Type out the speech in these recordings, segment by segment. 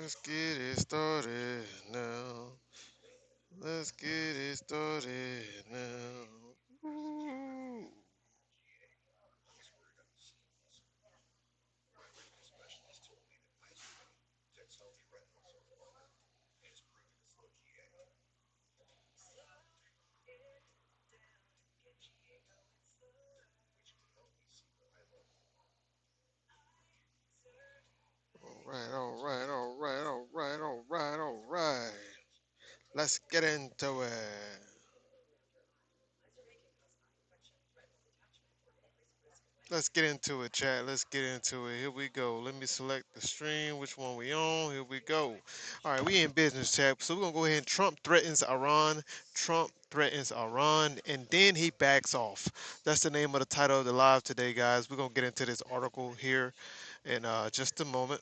Let's get it started now. Let's get it started now. Ooh. All right. Let's get into it. Let's get into it, chat. Let's get into it. Here we go. Let me select the stream. Which one we on? Here we go. All right, we in business, chat. So we're gonna go ahead and Trump threatens Iran. Trump threatens Iran, and then he backs off. That's the name of the title of the live today, guys. We're gonna get into this article here in just a moment.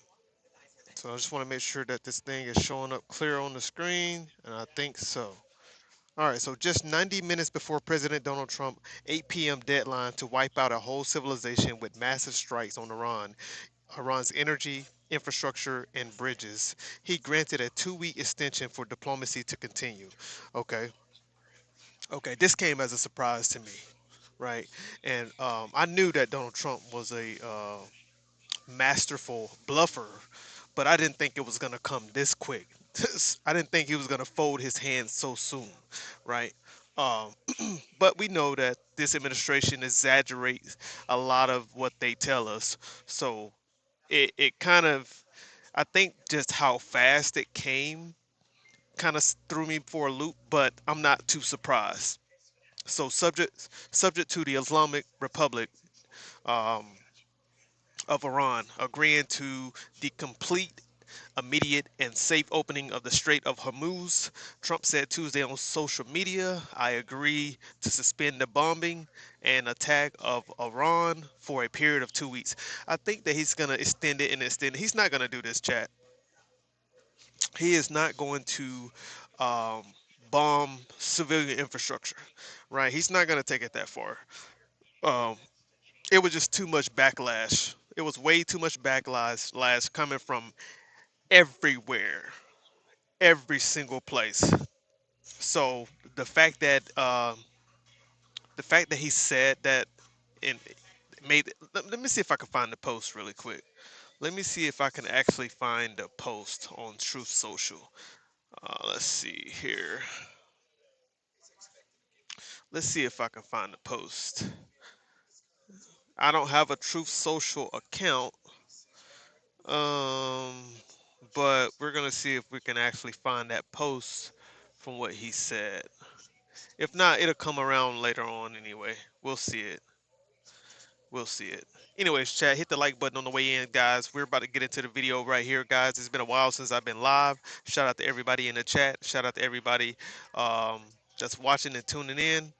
So I just want to make sure that this thing is showing up clear on the screen, and I think so. All right, so just 90 minutes before President Donald Trump 8 p.m. deadline to wipe out a whole civilization with massive strikes on Iran's energy, infrastructure, and bridges, he granted a 2-week extension for diplomacy to continue. Okay, okay, this came as a surprise to me, right? And I knew that Donald Trump was a masterful bluffer, but I didn't think it was gonna come this quick. I didn't think he was gonna fold his hands so soon, right? Um, but we know that this administration exaggerates a lot of what they tell us. So it kind of, I think just how fast it came kind of threw me for a loop, but I'm not too surprised. So subject to the Islamic Republic um, of Iran agreeing to the complete, immediate, and safe opening of the Strait of Hormuz, Trump said Tuesday on social media, I agree to suspend the bombing and attack of Iran for a period of 2 weeks. I think that he's going to extend it and extend it. He's not going to do this, chat. He is not going to um, bomb civilian infrastructure, right? He's not going to take it that far. Um, it was just too much backlash. It was way too much backlash coming from everywhere, every single place. So the fact that he said that and made let me see if I can find the post really quick. Let me see if I can actually find the post on Truth Social. Let's see here. Let's see if I can find the post. I don't have a Truth Social account, um, but we're gonna see if we can actually find that post from what he said. If not, it'll come around later on anyway. We'll see it. We'll see it. Anyways, chat, hit the like button on the way in, guys. We're about to get into the video right here, guys. It's been a while since I've been live. Shout out to everybody in the chat. Shout out to everybody um, that's watching and tuning in.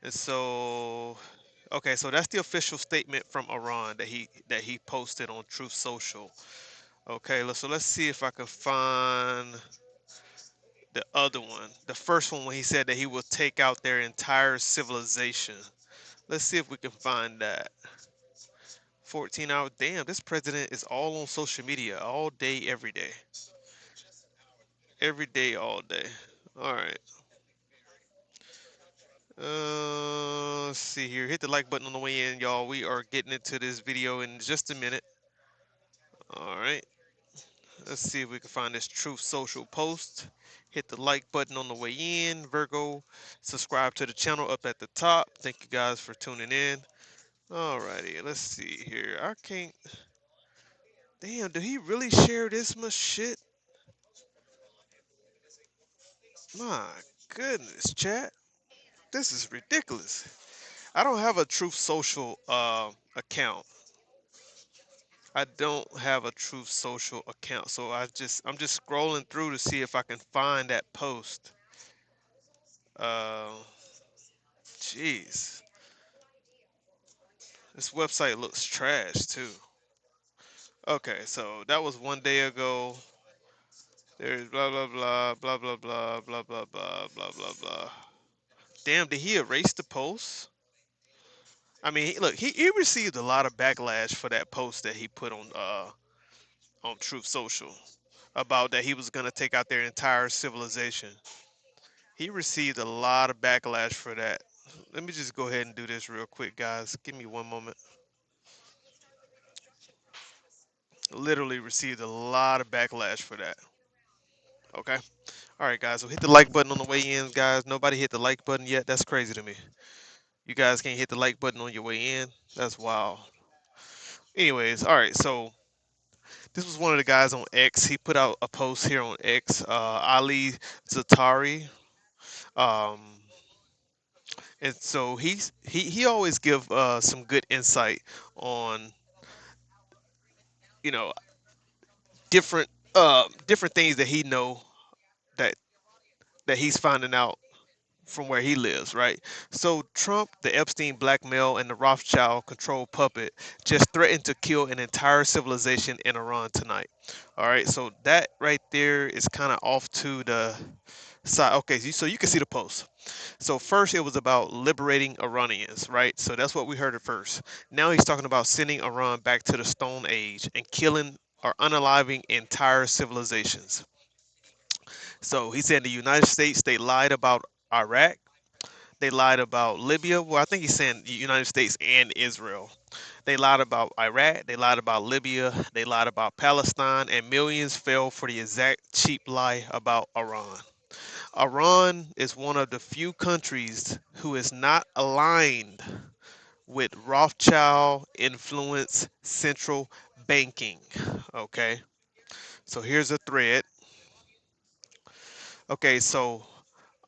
And so, okay, so that's the official statement from Iran that he posted on Truth Social. Okay, so let's see if I can find the other one. The first one when he said that he will take out their entire civilization. Let's see if we can find that. 14 hours. Damn, this president is all on social media all day, every day. Every day, all day. All right. Let's see here. Hit the like button on the way in, y'all. We are getting into this video in just a minute. All right. Let's see if we can find this Truth Social post. Hit the like button on the way in. Virgo, subscribe to the channel up at the top. Thank you guys for tuning in. Alrighty, let's see here. I can't. Damn, did he really share this much shit? My goodness, chat. This is ridiculous. I don't have a Truth Social account. I don't have a Truth Social account, so I'm just scrolling through to see if I can find that post. Uh, Jeez, this website looks trash too. Okay, so that was 1 day ago. There's blah blah blah blah blah blah blah blah blah blah blah blah. Damn, did he erase the post? I mean, look, he received a lot of backlash for that post that he put on Truth Social. about that he was going to take out their entire civilization. He received a lot of backlash for that. Let me just go ahead and do this real quick, guys. Give me one moment. Literally received a lot of backlash for that. Okay. All right, guys. So hit the like button on the way in, guys. Nobody hit the like button yet. That's crazy to me. You guys can't hit the like button on your way in. That's wild. Anyways, all right. So this was one of the guys on X. He put out a post here on X. Ali Zatari. Um, and so he always give some good insight on you know different things that he know that he's finding out from where he lives, right? So Trump, the Epstein blackmail, and the Rothschild control puppet just threatened to kill an entire civilization in Iran tonight. All right, so that right there is kind of off to the side. Okay, so you can see the post. So first it was about liberating Iranians, right? So that's what we heard at first. Now he's talking about sending Iran back to the Stone Age and killing or unaliving entire civilizations. So he said the United States, they lied about Iraq. They lied about Libya. Well, I think he's saying the United States and Israel. They lied about Iraq. They lied about Libya. They lied about Palestine. And millions fell for the exact cheap lie about Iran. Iran is one of the few countries who is not aligned with Rothschild influence central banking. Okay. So here's a thread. Okay. So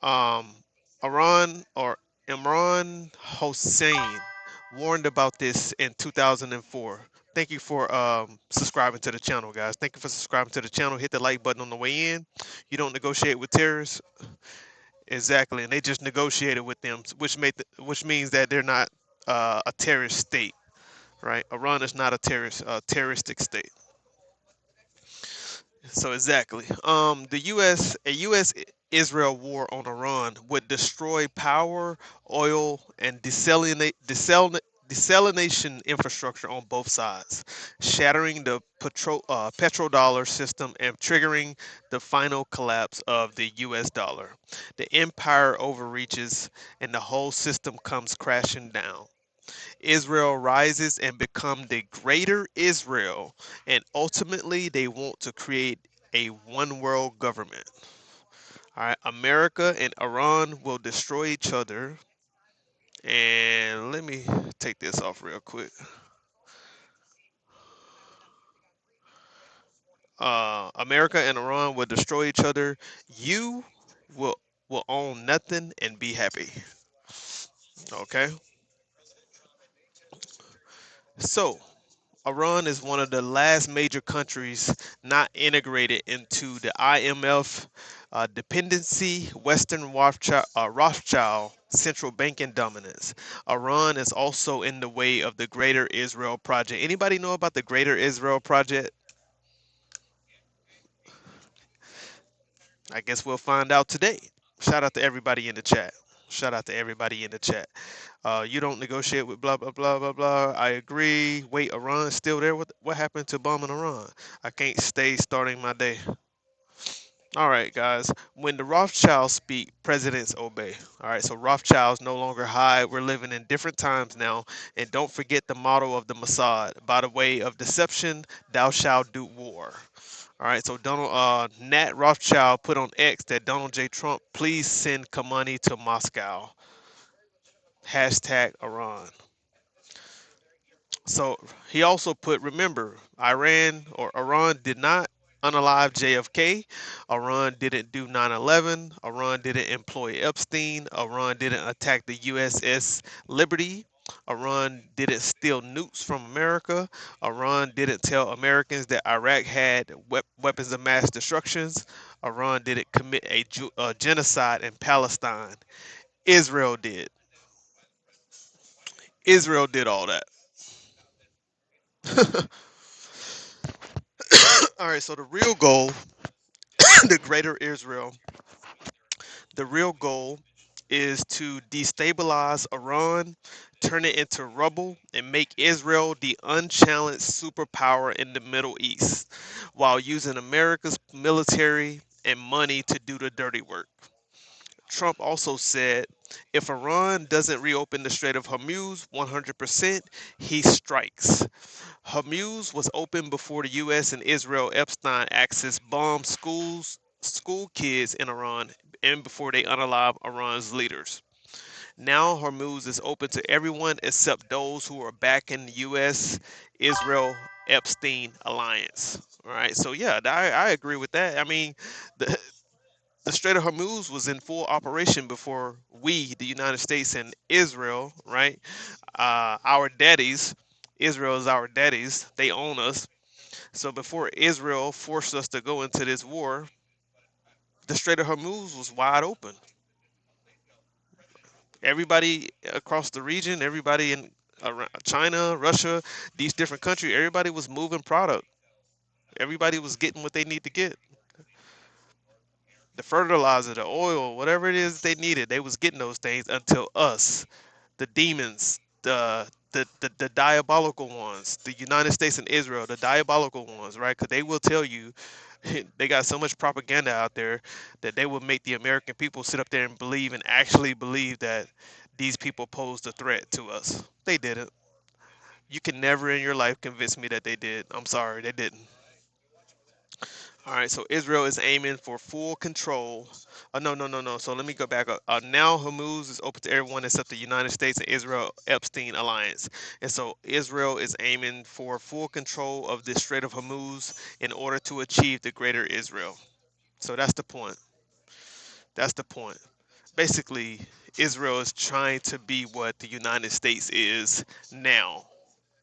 Um, Iran or Imran Hossein warned about this in 2004. Thank you for subscribing to the channel, guys. Thank you for subscribing to the channel. Hit the like button on the way in. You don't negotiate with terrorists, exactly, and they just negotiated with them, which means that they're not a terrorist state, right? Iran is not a terroristic state. So exactly. A U.S. Israel war on Iran would destroy power, oil, and desalination infrastructure on both sides, shattering the petrodollar system and triggering the final collapse of the U.S. dollar. The empire overreaches, and the whole system comes crashing down. Israel rises and become the greater Israel, and ultimately they want to create a one world government. All right, America and Iran will destroy each other. And let me take this off real quick. America and Iran will destroy each other. You will own nothing and be happy. Okay. So Iran is one of the last major countries not integrated into the IMF dependency, Western Rothschild central banking dominance. Iran is also in the way of the Greater Israel Project. Anybody know about the Greater Israel Project? I guess we'll find out today. Shout out to everybody in the chat. Shout out to everybody in the chat. You don't negotiate with blah blah blah blah blah. I agree. Wait, Iran still there? What happened to bombing Iran? I can't stay starting my day. All right, guys. When the Rothschilds speak, presidents obey. All right, so Rothschilds no longer hide. We're living in different times now. And don't forget the motto of the Mossad: by the way of deception, thou shalt do war. All right, so Nat Rothschild put on X that Donald J. Trump please send money to Moscow. Hashtag Iran. So he also put, remember, Iran did not unalive JFK. Iran didn't do 9/11. Iran didn't employ Epstein. Iran didn't attack the USS Liberty. Iran didn't steal nukes from America. Iran didn't tell Americans that Iraq had weapons of mass destructions. Iran didn't commit a genocide in Palestine. Israel did. Israel did all that. All right, so the real goal, the greater Israel, the real goal is to destabilize Iran, turn it into rubble, and make Israel the unchallenged superpower in the Middle East, while using America's military and money to do the dirty work. Trump also said if Iran doesn't reopen the Strait of Hormuz 100%, he strikes. Hormuz was opened before the U.S. and Israel Epstein Axis bombed school kids in Iran, and before they unalive Iran's leaders. Now Hormuz is open to everyone except those who are back in the U.S. Israel Epstein alliance. All right, so yeah, I agree with that. I mean, the the Strait of Hormuz was in full operation before we, the United States and Israel, right? Our daddies, Israel is our daddies. They own us. So before Israel forced us to go into this war, the Strait of Hormuz was wide open. Everybody across the region, everybody in China, Russia, these different countries, everybody was moving product. Everybody was getting what they need to get. The fertilizer, the oil, whatever it is they needed, they was getting those things until us, the demons, the diabolical ones, the United States and Israel, the diabolical ones, right? Because they will tell you they got so much propaganda out there that they will make the American people sit up there and believe and actually believe that these people posed a threat to us. They didn't. You can never in your life convince me that they did. I'm sorry, they didn't. All right, so Israel is aiming for full control. No, no, no, no. So let me go back up. Now Hormuz is open to everyone except the United States and Israel Epstein alliance. And so Israel is aiming for full control of the Strait of Hormuz in order to achieve the greater Israel. So that's the point. That's the point. Basically, Israel is trying to be what the United States is now.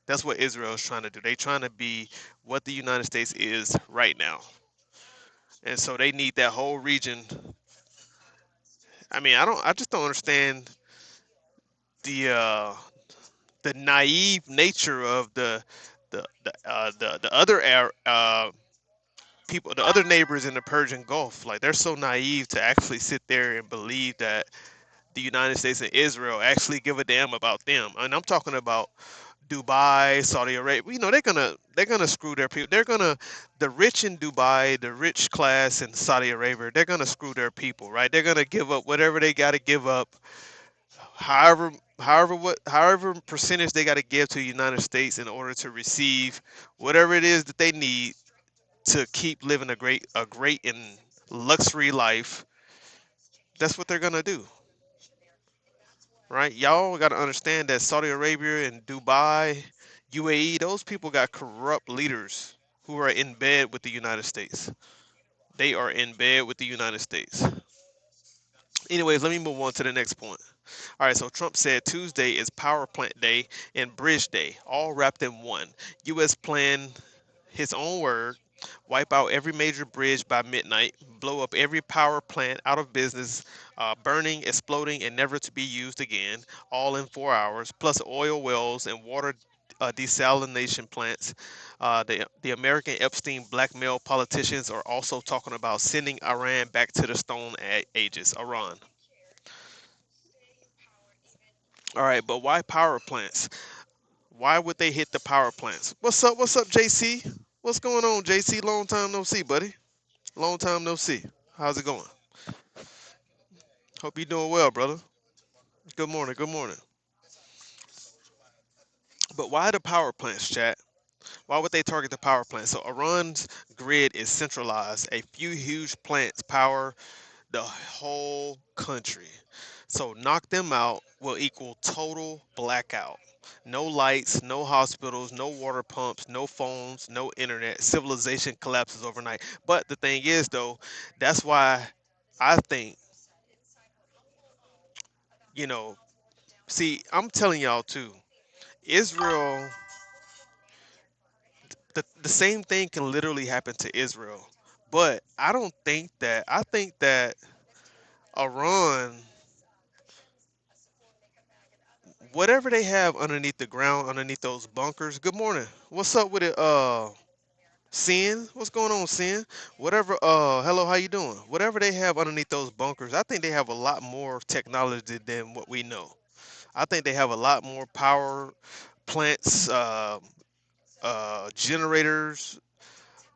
That's what Israel is trying to do. They're trying to be what the United States is right now. And so they need that whole region. I mean, I just don't understand the uh the naive nature of the other people, the other neighbors in the Persian Gulf. Like they're so naive to actually sit there and believe that the United States and Israel actually give a damn about them. And I'm talking about Dubai, Saudi Arabia. You know, they're gonna screw their people. They're gonna the rich in Dubai, the rich class in Saudi Arabia. They're gonna screw their people, right? They're gonna give up whatever they got to give up, however percentage they got to give to the United States in order to receive whatever it is that they need to keep living a great and luxury life. That's what they're gonna do, right? Y'all got to understand that Saudi Arabia and Dubai, UAE, those people got corrupt leaders who are in bed with the United States. They are in bed with the United States. Anyways, let me move on to the next point. All right, so Trump said Tuesday is power plant day and bridge day, all wrapped in one. U.S. plan, his own word, wipe out every major bridge by midnight, blow up every power plant out of business, burning, exploding, and never to be used again, all in 4 hours, plus oil wells and water desalination plants. The American Epstein blackmail politicians are also talking about sending Iran back to the Stone Ages. Iran. All right, but why power plants? Why would they hit the power plants? What's up? What's up, JC? What's going on, JC? Long time no see, buddy. Long time no see. How's it going? Hope you're doing well, brother. Good morning. Good morning. But why the power plants, chat? Why would they target the power plants? So Iran's grid is centralized. A few huge plants power the whole country. So knock them out will equal total blackout. No lights, no hospitals, no water pumps, no phones, no internet. Civilization collapses overnight. But the thing is, though, that's why I think, you know, see, I'm telling y'all too, Israel, the same thing can literally happen to Israel. But I don't think that, I think that Iran, whatever they have underneath the ground, underneath those bunkers. Good morning. What's up with it? Sin, what's going on, Sin? Whatever. Hello, how you doing? Whatever they have underneath those bunkers, I think they have a lot more technology than what we know. I think they have a lot more power plants, generators.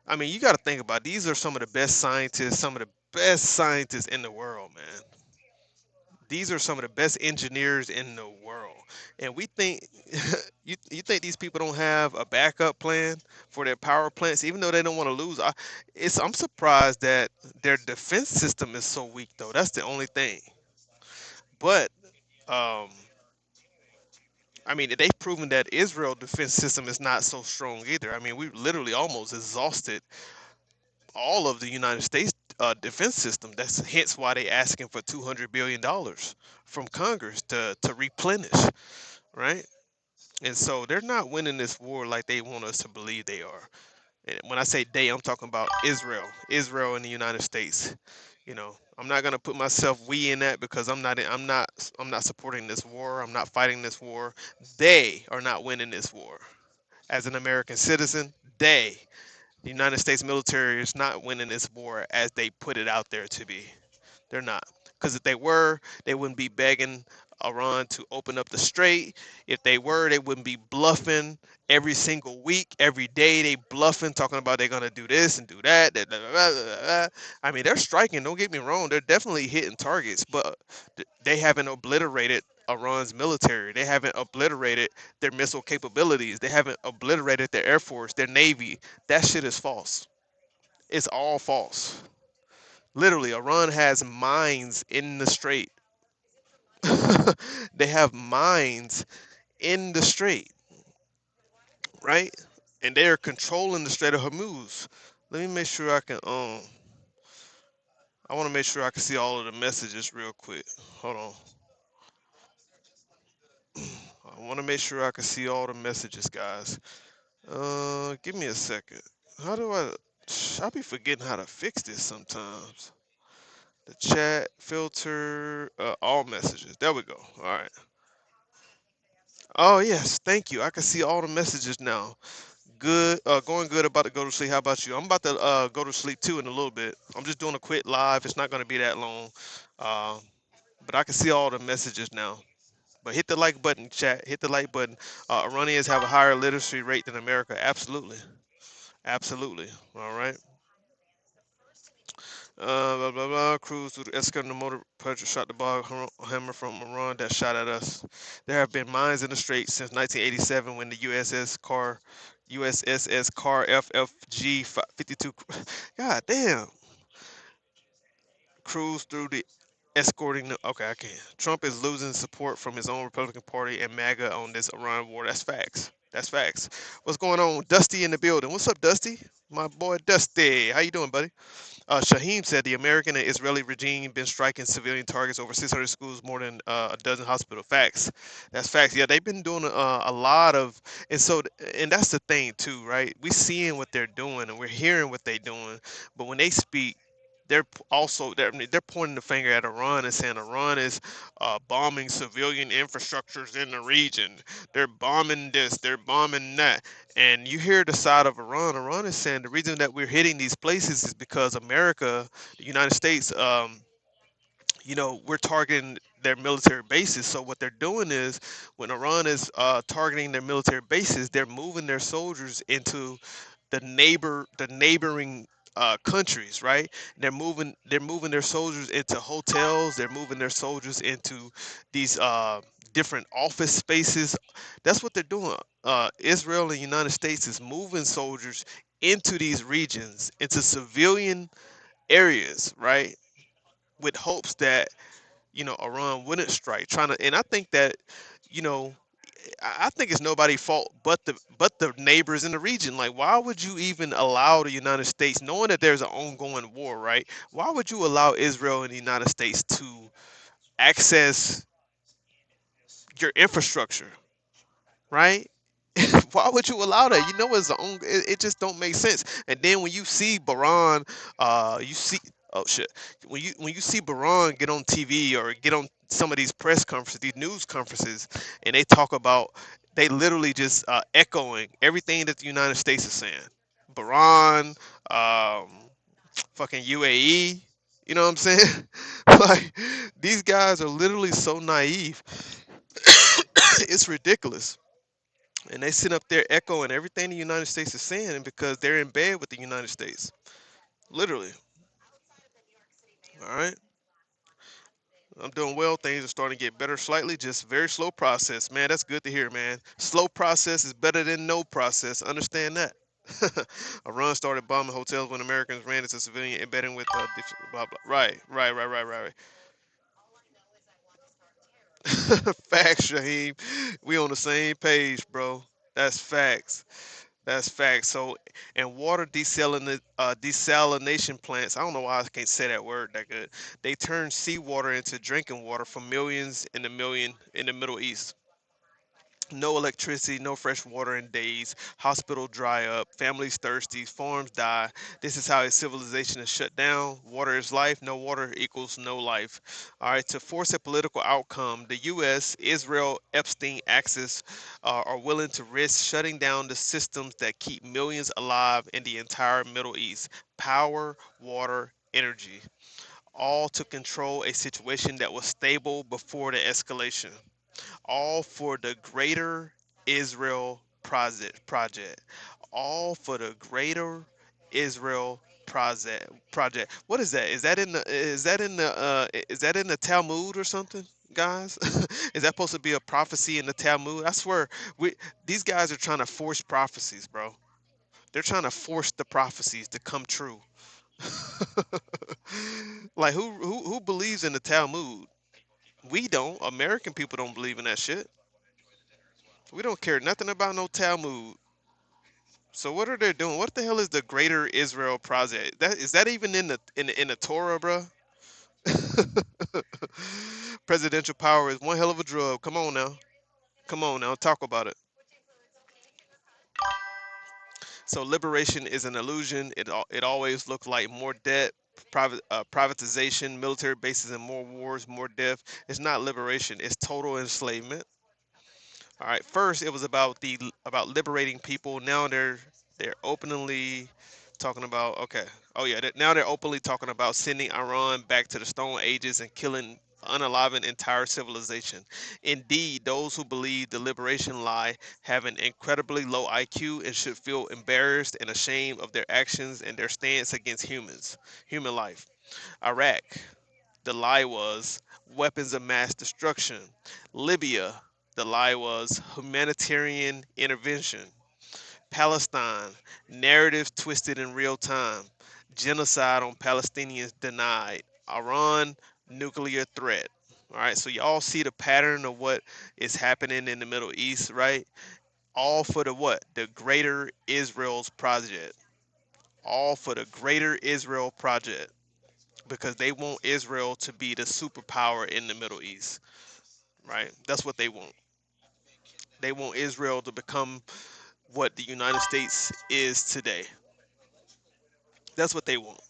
I mean, you got to think about it. These are some of the best scientists, some of the best scientists in the world, man. These are some of the best engineers in the world, and we think you think these people don't have a backup plan for their power plants, even though they don't want to lose. I'm surprised that their defense system is so weak, though. That's the only thing. But um, I mean, they've proven that Israel defense system is not so strong either. I mean, we literally almost exhausted all of the United States defense system. That's hence why they asking for $200 billion from Congress to replenish, right? And so they're not winning this war like they want us to believe they are. And when I say they, I'm talking about Israel and the United States. I'm not gonna put myself we in that because I'm not supporting this war. I'm not fighting this war. They are not winning this war. As an American citizen, the United States military is not winning this war as they put it out there to be. They're not. Because if they were, they wouldn't be begging Iran to open up the strait. If they were, they wouldn't be bluffing every single week, every day. They bluffing, talking about they're gonna do this and do that. I mean, they're striking. Don't get me wrong. They're definitely hitting targets, but they haven't obliterated Iran's military. They haven't obliterated their missile capabilities. They haven't obliterated their air force, their navy. That shit is false. It's all false. Literally, Iran has mines in the strait. They have mines in the strait, right? And they are controlling the Strait of Hormuz. Let me make sure I can I want to make sure I can see all of the messages real quick. Hold on. I want to make sure I can see all the messages, guys. Give me a second. How do I be forgetting how to fix this sometimes. The chat filter, all messages. There we go. All right. Oh yes, thank you. I can see all the messages now. Good, going good. About to go to sleep. How about you? I'm about to go to sleep too in a little bit. I'm just doing a quick live. It's not going to be that long, uh, but I can see all the messages now. But hit the like button, chat. Hit the like button. Iranians have a higher literacy rate than America. Absolutely, absolutely. All right. Blah blah blah. Cruise through the escort and the motor pressure shot the ball hammer from Iran that shot at us. There have been mines in the strait since 1987 when the USSS Car FFG 52. God damn. Cruised through the escorting the. Okay, I can't. Trump is losing support from his own Republican Party and MAGA on this Iran war. That's facts. That's facts. What's going on? Dusty in the building. What's up, Dusty? My boy Dusty. How you doing, buddy? Shaheem said the American and Israeli regime been striking civilian targets over 600 schools, more than a dozen hospital. Facts. That's facts. Yeah, they've been doing a lot of, and so, and that's the thing too, right? We seeing what they're doing and we're hearing what they're doing, but when they speak, I mean, they're pointing the finger at Iran and saying Iran is bombing civilian infrastructures in the region. They're bombing this. They're bombing that. And you hear the side of Iran. Iran is saying the reason that we're hitting these places is because America, the United States, we're targeting their military bases. So what they're doing is, when Iran is targeting their military bases, they're moving their soldiers into the neighboring countries, right? They're moving their soldiers into hotels. They're moving their soldiers into these different office spaces. That's what they're doing. Israel and the United States is moving soldiers into these regions, into civilian areas, right? With hopes that Iran wouldn't strike. And I think that you know I think it's nobody's fault but the neighbors in the region. Like, why would you even allow the United States, knowing that there's an ongoing war, right? Why would you allow Israel and the United States to access your infrastructure, right? Why would you allow that? You know, it just don't make sense. And then when you see Bahrain, you see, oh shit, when you see Bahrain get on TV or get on some of these press conferences, these news conferences, and they talk about, they literally just echoing everything that the United States is saying. Bahrain, um, fucking UAE. You know what I'm saying? Like these guys are literally so naive. It's ridiculous. And they sit up there echoing everything the United States is saying because they're in bed with the United States. Literally. All right. I'm doing well. Things are starting to get better slightly. Just very slow process, man. That's good to hear, man. Slow process is better than no process. Understand that. Iran started bombing hotels when Americans ran into civilian embedding with blah blah. Right. Facts, Shaheem. We on the same page, bro. That's facts. That's facts. So, and water desalination plants. I don't know why I can't say that word that good. They turn seawater into drinking water for millions in the Middle East. No electricity, no fresh water in days. Hospital dry up. Families thirsty. Farms die. This is how a civilization is shut down. Water is life. No water equals no life. All right. To force a political outcome, the U.S., Israel, Epstein axis are willing to risk shutting down the systems that keep millions alive in the entire Middle East. Power, water, energy, all to control a situation that was stable before the escalation, all for the greater Israel project. All for the greater Israel project. What is that? Is that in the Talmud or something? Guys, is that supposed to be a prophecy in the Talmud? I swear, we these guys are trying to force prophecies, bro. They're trying to force the prophecies to come true. Like who believes in the Talmud? We don't. American people don't believe in that shit. We don't care nothing about no Talmud. So what are they doing? What the hell is the Greater Israel Project? That is that even in the Torah, bro? Presidential power is one hell of a drug. Come on now, talk about it. So liberation is an illusion. It always looked like more debt, privatization, military bases, and more wars, more death. It's not liberation. It's total enslavement. All right. First, it was about liberating people. Now they're openly talking about okay. Oh yeah. Now they're openly talking about sending Iran back to the Stone Ages and killing, unaliving entire civilization. Indeed, those who believe the liberation lie have an incredibly low IQ and should feel embarrassed and ashamed of their actions and their stance against human life. Iraq. The lie was weapons of mass destruction. Libya, the lie was humanitarian intervention. Palestine, narrative twisted in real time. Genocide on Palestinians denied. Iran, nuclear threat. All right, so y'all see the pattern of what is happening in the Middle East, right? All for the what? The Greater Israel's project. All for the Greater Israel project because they want Israel to be the superpower in the Middle East, right? That's what they want. They want Israel to become what the United States is today. That's what they want.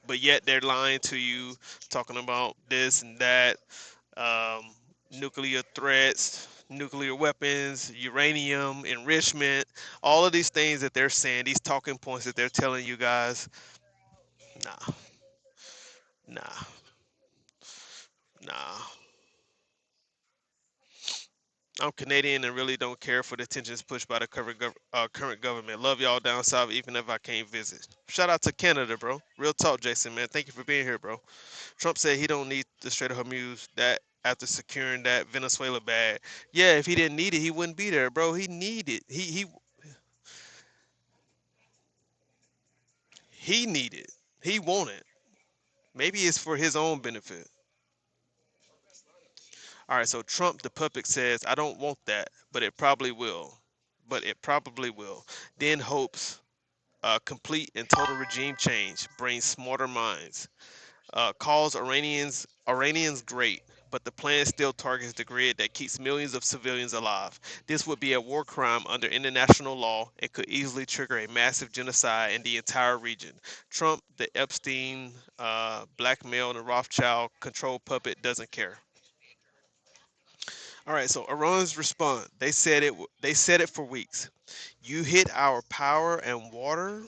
But yet they're lying to you, talking about this and that, um, nuclear threats, nuclear weapons, uranium enrichment, all of these things that they're saying, these talking points that they're telling you guys. Nah, nah, nah. I'm Canadian and really don't care for the attentions pushed by the current government. Love y'all down south, even if I can't visit. Shout out to Canada, bro. Real talk, Jason, man. Thank you for being here, bro. Trump said he don't need the Strait of Hormuz that after securing that Venezuela bag. Yeah, if he didn't need it, he wouldn't be there, bro. He needed. He needed. He wanted. Maybe it's for his own benefit. All right, so Trump, the puppet, says, I don't want that, but it probably will. But it probably will. Then hopes complete and total regime change brings smarter minds. Calls Iranians great, but the plan still targets the grid that keeps millions of civilians alive. This would be a war crime under international law and could easily trigger a massive genocide in the entire region. Trump, the Epstein, blackmail, and Rothschild control puppet doesn't care. All right, so Iran's response. They said it. They said it for weeks. You hit our power and water.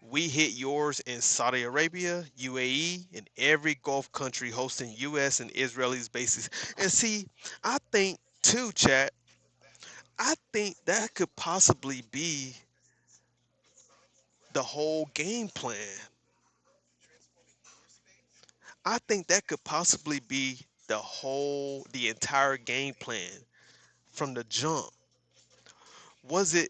We hit yours in Saudi Arabia, UAE, and every Gulf country hosting US and Israelis bases. And see, I think too, chat, I think that could possibly be the whole game plan. I think that could possibly be the entire game plan from the jump. Was it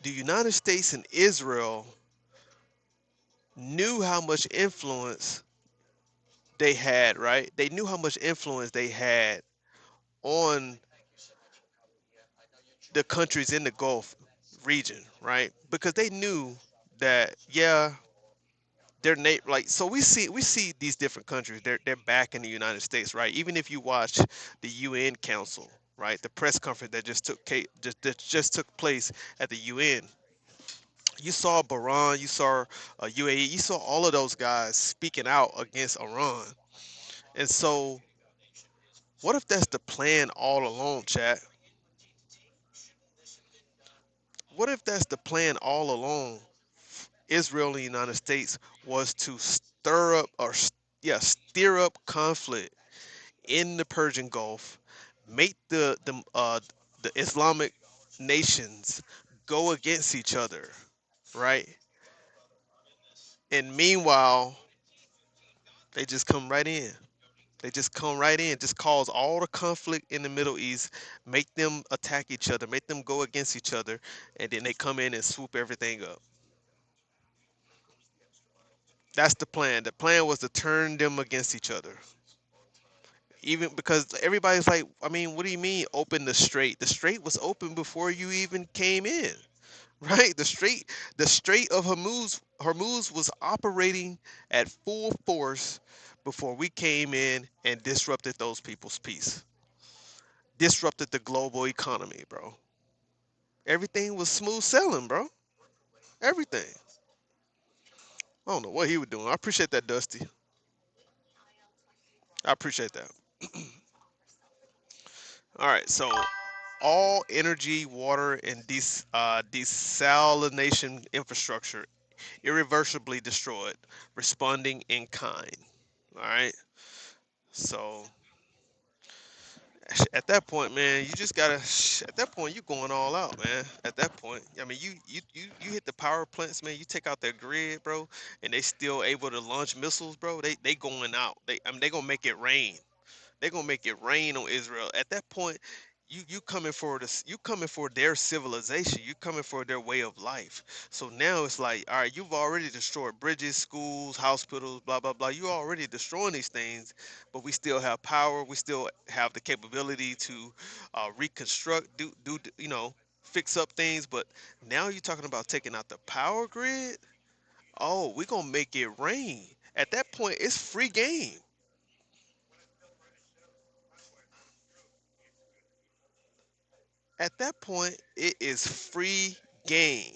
the United States and Israel knew how much influence they had, right? They knew how much influence they had on the countries in the Gulf region, right? Because they knew that, yeah, like, so we see these different countries. They're back in the United States, right? Even if you watch the UN Council, right, the press conference that just took place at the UN, you saw Bahrain, you saw UAE, you saw all of those guys speaking out against Iran. And so, what if that's the plan all along, chat? What if that's the plan all along? Israel and the United States was to stir up yeah, steer up conflict in the Persian Gulf, make the Islamic nations go against each other, right? And meanwhile, they just come right in. They just come right in, just cause all the conflict in the Middle East, make them attack each other, make them go against each other, and then they come in and swoop everything up. That's the plan. The plan was to turn them against each other. Even because everybody's like, I mean, what do you mean open the strait? The strait was open before you even came in, right? The strait of Hormuz was operating at full force before we came in and disrupted those people's peace, disrupted the global economy, bro. Everything was smooth sailing, bro. Everything. I don't know what he was doing. I appreciate that, Dusty. I appreciate that. All right, so all energy, water, and desalination infrastructure irreversibly destroyed, responding in kind. All right, so at that point, man, you just gotta. At that point, you going all out, man. At that point, I mean, you hit the power plants, man. You take out their grid, bro, and they still able to launch missiles, bro. They going out. I mean, they gonna make it rain. They're gonna make it rain on Israel. At that point, you coming for this, you coming for their civilization, you coming for their way of life. So now it's like, all right, you've already destroyed bridges, schools, hospitals, blah blah blah. You already destroying these things, but we still have power. We still have the capability to reconstruct, fix up things. But now you're talking about taking out the power grid. Oh, we're gonna make it rain. At that point, it's free game. At that point, it is free game.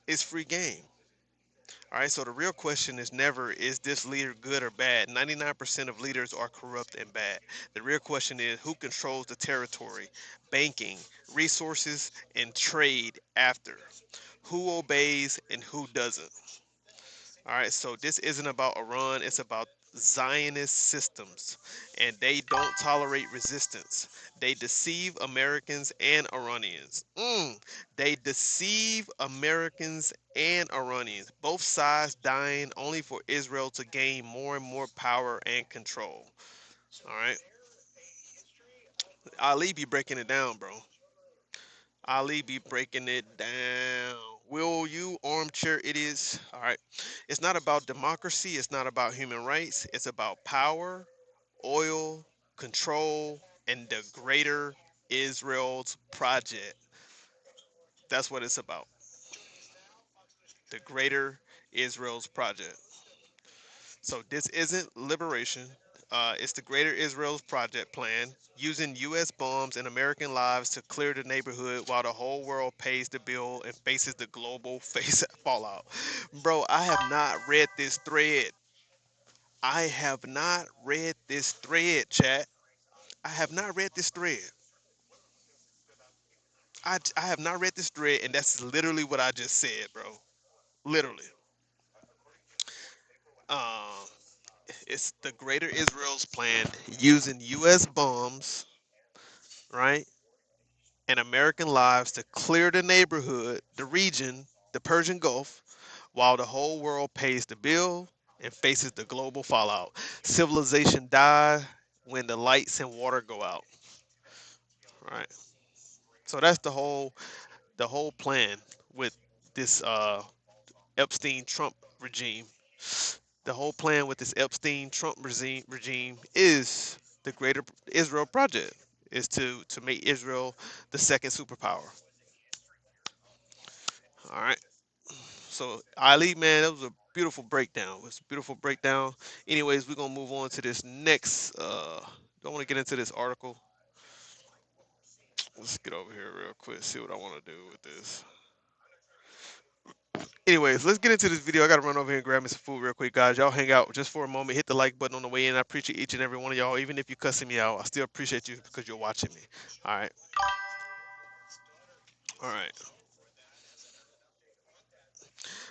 It's free game. All right, so the real question is never, is this leader good or bad? 99% of leaders are corrupt and bad. The real question is, who controls the territory, banking, resources, and trade after? Who obeys and who doesn't? All right, so this isn't about Iran, it's about Zionist systems, and they don't tolerate resistance. They deceive Americans and Iranians. They deceive Americans and Iranians, both sides dying only for Israel to gain more and more power and control. All right, Ali be breaking it down, bro. Ali be breaking it down. Will you, armchair idiots? All right. It's not about democracy. It's not about human rights. It's about power, oil, control, and the greater Israel's project. That's what it's about. The greater Israel's project. So this isn't liberation. It's the Greater Israel's Project plan, using U.S. bombs and American lives to clear the neighborhood while the whole world pays the bill and faces the global face fallout. Bro, I have not read this thread. I have not read this thread, chat. I have not read this thread. I have not read this thread, and that's literally what I just said, bro. Literally. Um, it's the Greater Israel's plan using U.S. bombs, right, and American lives to clear the neighborhood, the region, the Persian Gulf, while the whole world pays the bill and faces the global fallout. Civilization die when the lights and water go out. Right. So that's the whole plan with this Epstein Trump regime. The whole plan with this Epstein Trump regime is the Greater Israel Project, is to make Israel the second superpower. All right. So Ali, man, that was a beautiful breakdown. It was a beautiful breakdown. Anyways, we're gonna move on to this next. I want to get into this article. Let's get over here real quick. See what I want to do with this. Anyways, let's get into this video. I gotta run over here and grab me some food real quick, guys. Y'all hang out just for a moment. Hit the like button on the way in. I appreciate each and every one of y'all. Even if you cussing me out, I still appreciate you because you're watching me. All right. All right.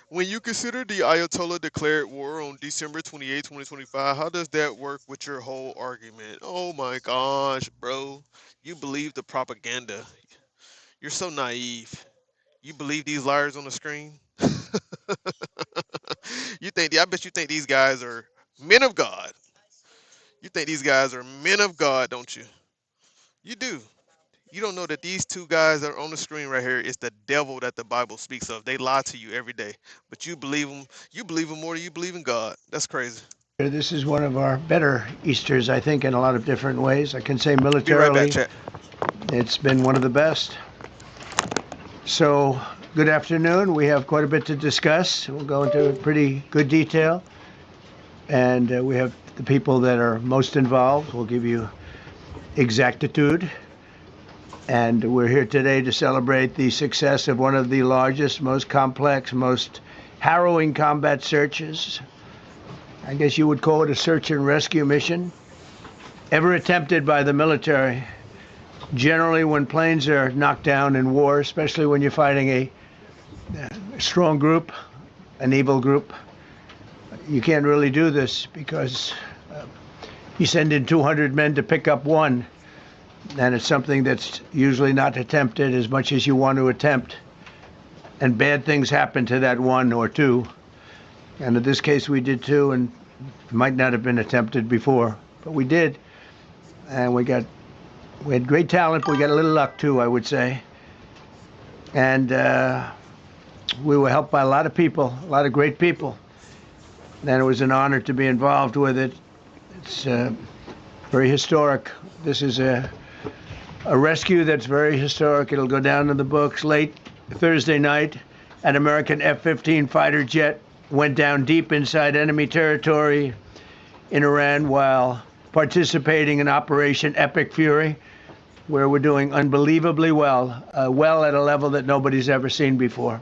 When you consider the Ayatollah declared war on December 28, 2025, how does that work with your whole argument? Oh my gosh, bro. You believe the propaganda. You're so naive. You believe these liars on the screen? I bet you think these guys are men of God. You think these guys are men of God, don't you? You do. You don't know that these two guys that are on the screen right here is the devil that the Bible speaks of. They lie to you every day, but you believe them. You believe them more than you believe in God. That's crazy. This is one of our better Easters, I think, in a lot of different ways. I can say Be right back, militarily, chat. it's been one of the best. So, good afternoon. We have quite a bit to discuss. We'll go into pretty good detail. And we have the people that are most involved. We'll give you exactitude. And we're here today to celebrate the success of one of the largest, most complex, most harrowing combat searches. I guess you would call it a search and rescue mission ever attempted by the military. Generally, when planes are knocked down in war, especially when you're fighting a strong group, an evil group, you can't really do this because you send in 200 men to pick up one, and it's something that's usually not attempted as much as you want to attempt. And bad things happen to that one or two. And in this case, we did two, and it might not have been attempted before, but we did. And we had great talent, but we got a little luck too, I would say. And we were helped by a lot of people, a lot of great people. And it was an honor to be involved with it. It's very historic. This is a rescue that's very historic. It'll go down in the books. Late Thursday night, an American F-15 fighter jet went down deep inside enemy territory in Iran while participating in Operation Epic Fury, where we're doing unbelievably well, well at a level that nobody's ever seen before.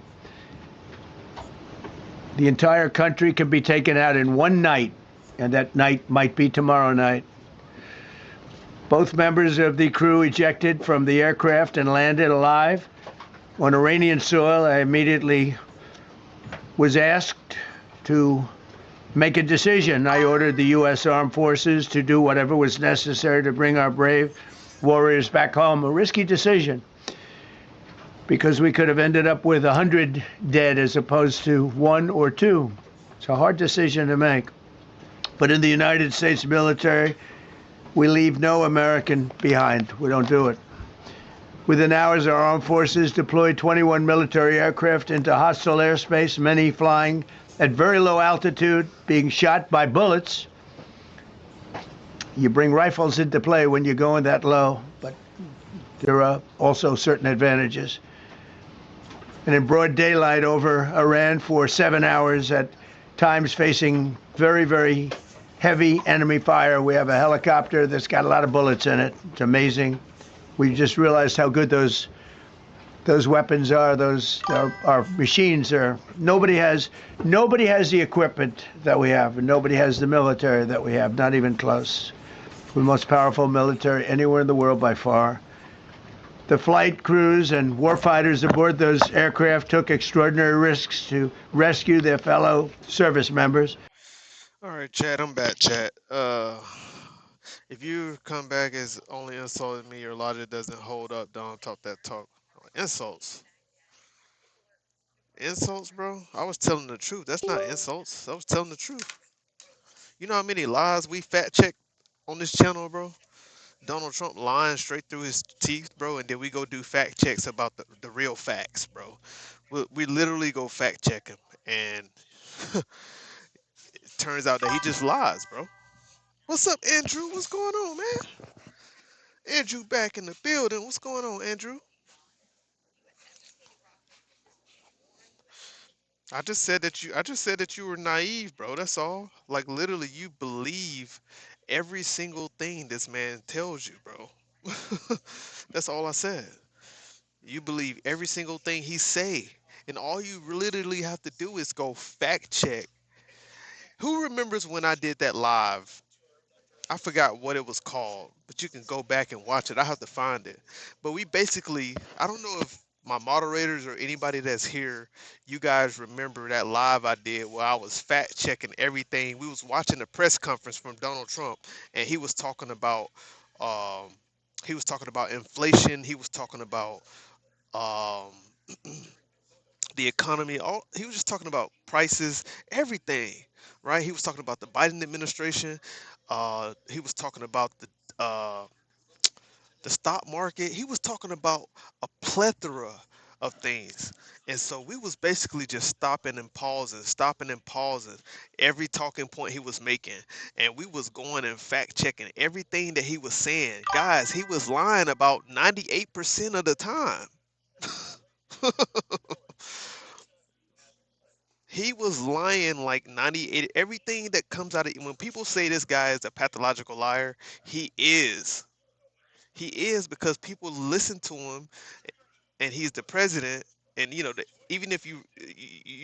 The entire country can be taken out in one night, and that night might be tomorrow night. Both members of the crew ejected from the aircraft and landed alive on Iranian soil. I immediately was asked to make a decision. I ordered the U.S. Armed Forces to do whatever was necessary to bring our brave warriors back home. A risky decision, because we could have ended up with 100 dead as opposed to one or two. It's a hard decision to make. But in the United States military, we leave no American behind. We don't do it. Within hours, our armed forces deployed 21 military aircraft into hostile airspace, many flying at very low altitude, being shot by bullets. You bring rifles into play when you're going that low, but there are also certain advantages. And in broad daylight over Iran for 7 hours, at times facing very, very heavy enemy fire. We have a helicopter that's got a lot of bullets in it. It's amazing. We just realized how good those weapons are. Those our machines are. Nobody has the equipment that we have, and nobody has the military that we have. Not even close. We're the most powerful military anywhere in the world by far. The flight crews and warfighters aboard those aircraft took extraordinary risks to rescue their fellow service members. All right, Chad, I'm back, Chad. If you come back as only insulting me, your logic doesn't hold up. Don't talk that talk. Insults, insults, bro. I was telling the truth. That's not insults. I was telling the truth. You know how many lies we fact check on this channel, bro? Donald Trump lying straight through his teeth, bro, and then we go do fact checks about the real facts, bro. We literally go fact check him, and it turns out that he just lies, bro. What's up, Andrew? What's going on, man? Andrew back in the building. What's going on, Andrew? I just said that you were naive, bro. That's all. Like literally you believe every single thing this man tells you, bro. That's all I said. You believe every single thing he say. And all you literally have to do is go fact check. Who remembers when I did that live? I forgot what it was called, but you can go back and watch it. I have to find it. But we basically, I don't know if my moderators or anybody that's here, you guys remember that live I did where I was fact checking everything. We was watching a press conference from Donald Trump, and um, he was talking about inflation. He was talking about um, the economy. All he was just talking about prices, everything, right? He was talking about the Biden administration. He was talking about the stock market. He was talking about a plethora of things. And so we was basically just stopping and pausing every talking point he was making. And we was going and fact checking everything that he was saying. Guys, he was lying about 98% of the time. He was lying like 98. Everything that comes out of when people say this guy is a pathological liar, he is. He is because people listen to him and he's the president. And you know, even if you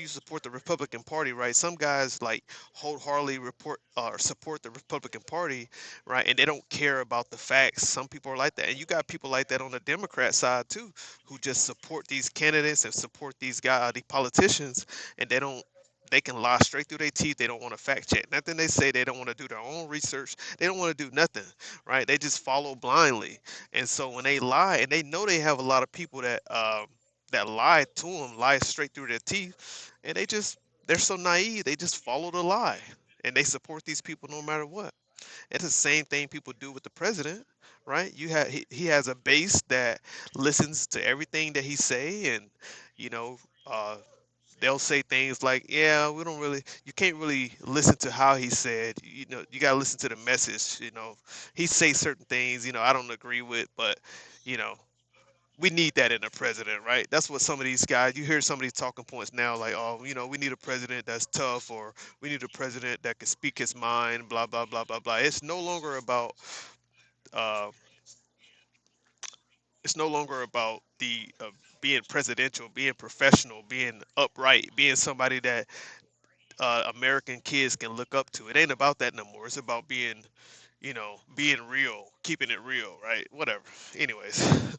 support the Republican Party, right? Some guys like wholeheartedly report or support the Republican Party, right? And they don't care about the facts. Some people are like that, and you got people like that on the Democrat side too, who just support these candidates and support these guys, these politicians, and they don't. They can lie straight through their teeth. They don't want to fact check nothing they say. They don't want to do their own research. They don't want to do nothing, right? They just follow blindly. And so when they lie, and they know they have a lot of people that lie to them, lie straight through their teeth, and they're so naive, they just follow the lie, and they support these people no matter what. It's the same thing people do with the president, right? He has a base that listens to everything that he say, and you know. They'll say things like, "Yeah, we don't really. You can't really listen to how he said. You know, you gotta listen to the message. You know, he say certain things. You know, I don't agree with, but you know, we need that in a president, right? That's what some of these guys. You hear some of these talking points now, like, oh, you know, we need a president that's tough, or we need a president that can speak his mind. Blah blah blah blah blah. It's no longer about. Uh, it's no longer about the being presidential, being professional, being upright, being somebody that American kids can look up to. It ain't about that no more. It's about being, you know, being real, keeping it real, right? Whatever. Anyways,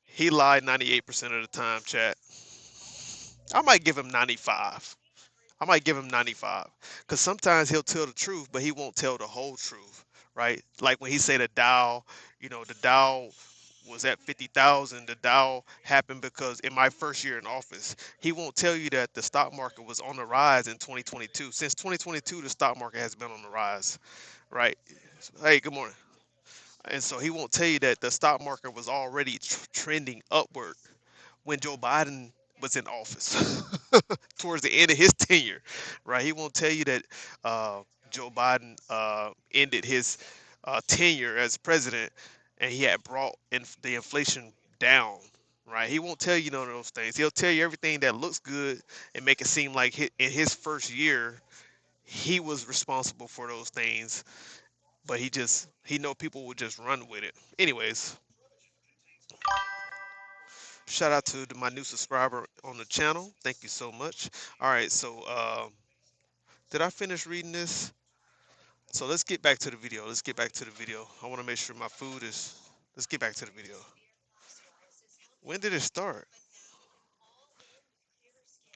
he lied 98% of the time, chat. I might give him 95. I might give him 95 because sometimes he'll tell the truth, but he won't tell the whole truth, right? Like when he say the Dow, you know, the Dow was at 50,000. The Dow happened because in my first year in office, he won't tell you that the stock market was on the rise in 2022. Since 2022, the stock market has been on the rise, right? Hey, good morning. And so he won't tell you that the stock market was already trending upward when Joe Biden was in office towards the end of his tenure, right? He won't tell you that Joe Biden ended his tenure as president and he had brought the inflation down, right? He won't tell you none of those things. He'll tell you everything that looks good and make it seem like in his first year he was responsible for those things, but he know people would just run with it. Anyways, shout out to my new subscriber on the channel. Thank you so much. All right, so did I finish reading this? So let's get back to the video. Let's get back to the video. I want to make sure my food is. Let's get back to the video. When did it start?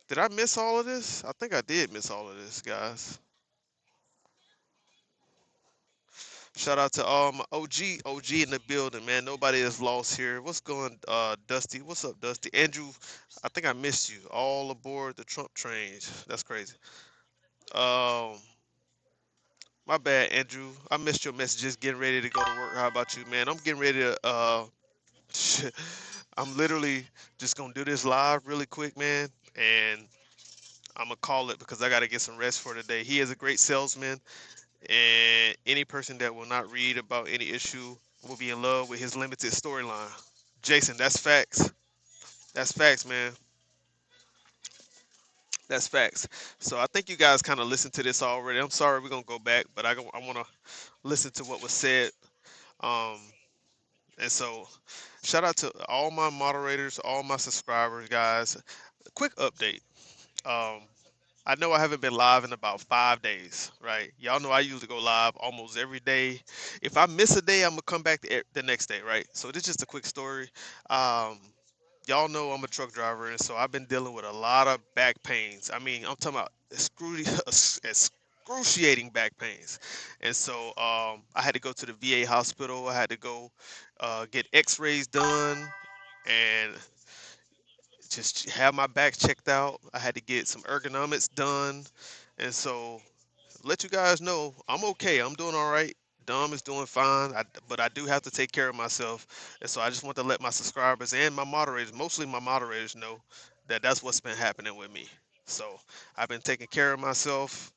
Did I miss all of this? I think I did miss all of this, guys. Shout out to my OG in the building, man. Nobody is lost here. What's going, Dusty? What's up, Dusty? Andrew, I think I missed you. All aboard the Trump train. That's crazy. Um, my bad, Andrew. I missed your messages. Getting ready to go to work. How about you, man? I'm getting ready to. I'm literally just gonna do this live really quick, man, and I'm gonna call it because I gotta get some rest for today. He is a great salesman, and any person that will not read about any issue will be in love with his limited storyline. Jason, that's facts. That's facts, man. That's facts. So I think you guys kind of listened to this already. I'm sorry we're gonna go back, but I want to listen to what was said. Um, and so shout out to all my moderators, all my subscribers, guys. Quick update. Um, I know I haven't been live in about 5 days, right? Y'all know I usually go live almost every day. If I miss a day, I'm gonna come back the next day, right? So this is just a quick story. Um, y'all know I'm a truck driver, and so I've been dealing with a lot of back pains. I mean, I'm talking about excruciating back pains, and so I had to go to the VA hospital. I had to go get X-rays done, and just have my back checked out. I had to get some ergonomics done, and so let you guys know I'm okay. I'm doing all right. Dom is doing fine, but I do have to take care of myself, and so I just want to let my subscribers and my moderators, mostly my moderators, know that that's what's been happening with me. So I've been taking care of myself,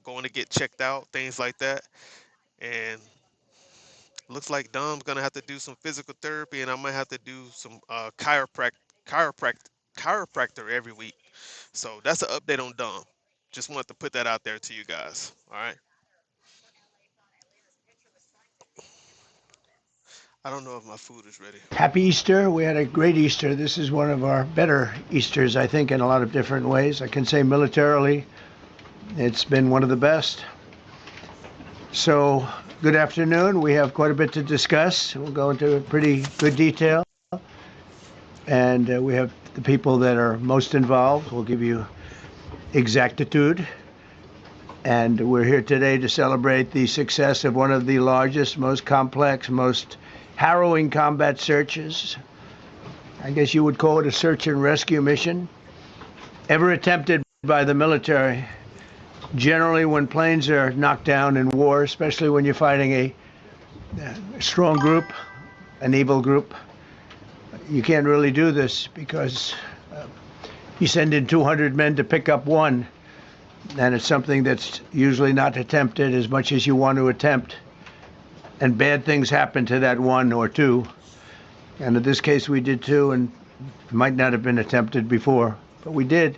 going to get checked out, things like that, and looks like Dom's gonna have to do some physical therapy, and I might have to do some chiropractic, chiropractor every week. So that's an update on Dom. Just wanted to put that out there to you guys. All right. I don't know if my food is ready. Happy Easter. We had a great Easter. This is one of our better Easters, I think, in a lot of different ways. I can say militarily, it's been one of the best. So, good afternoon. We have quite a bit to discuss. We'll go into pretty good detail. And we have the people that are most involved. We'll give you exactitude. And we're here today to celebrate the success of one of the largest, most complex, most harrowing combat searches. I guess you would call it a search and rescue mission ever attempted by the military. Generally, when planes are knocked down in war, especially when you're fighting a strong group, an evil group, you can't really do this because you send in 200 men to pick up one, and it's something that's usually not attempted as much as you want to attempt. And bad things happen to that one or two. And in this case, we did two, and it might not have been attempted before, but we did.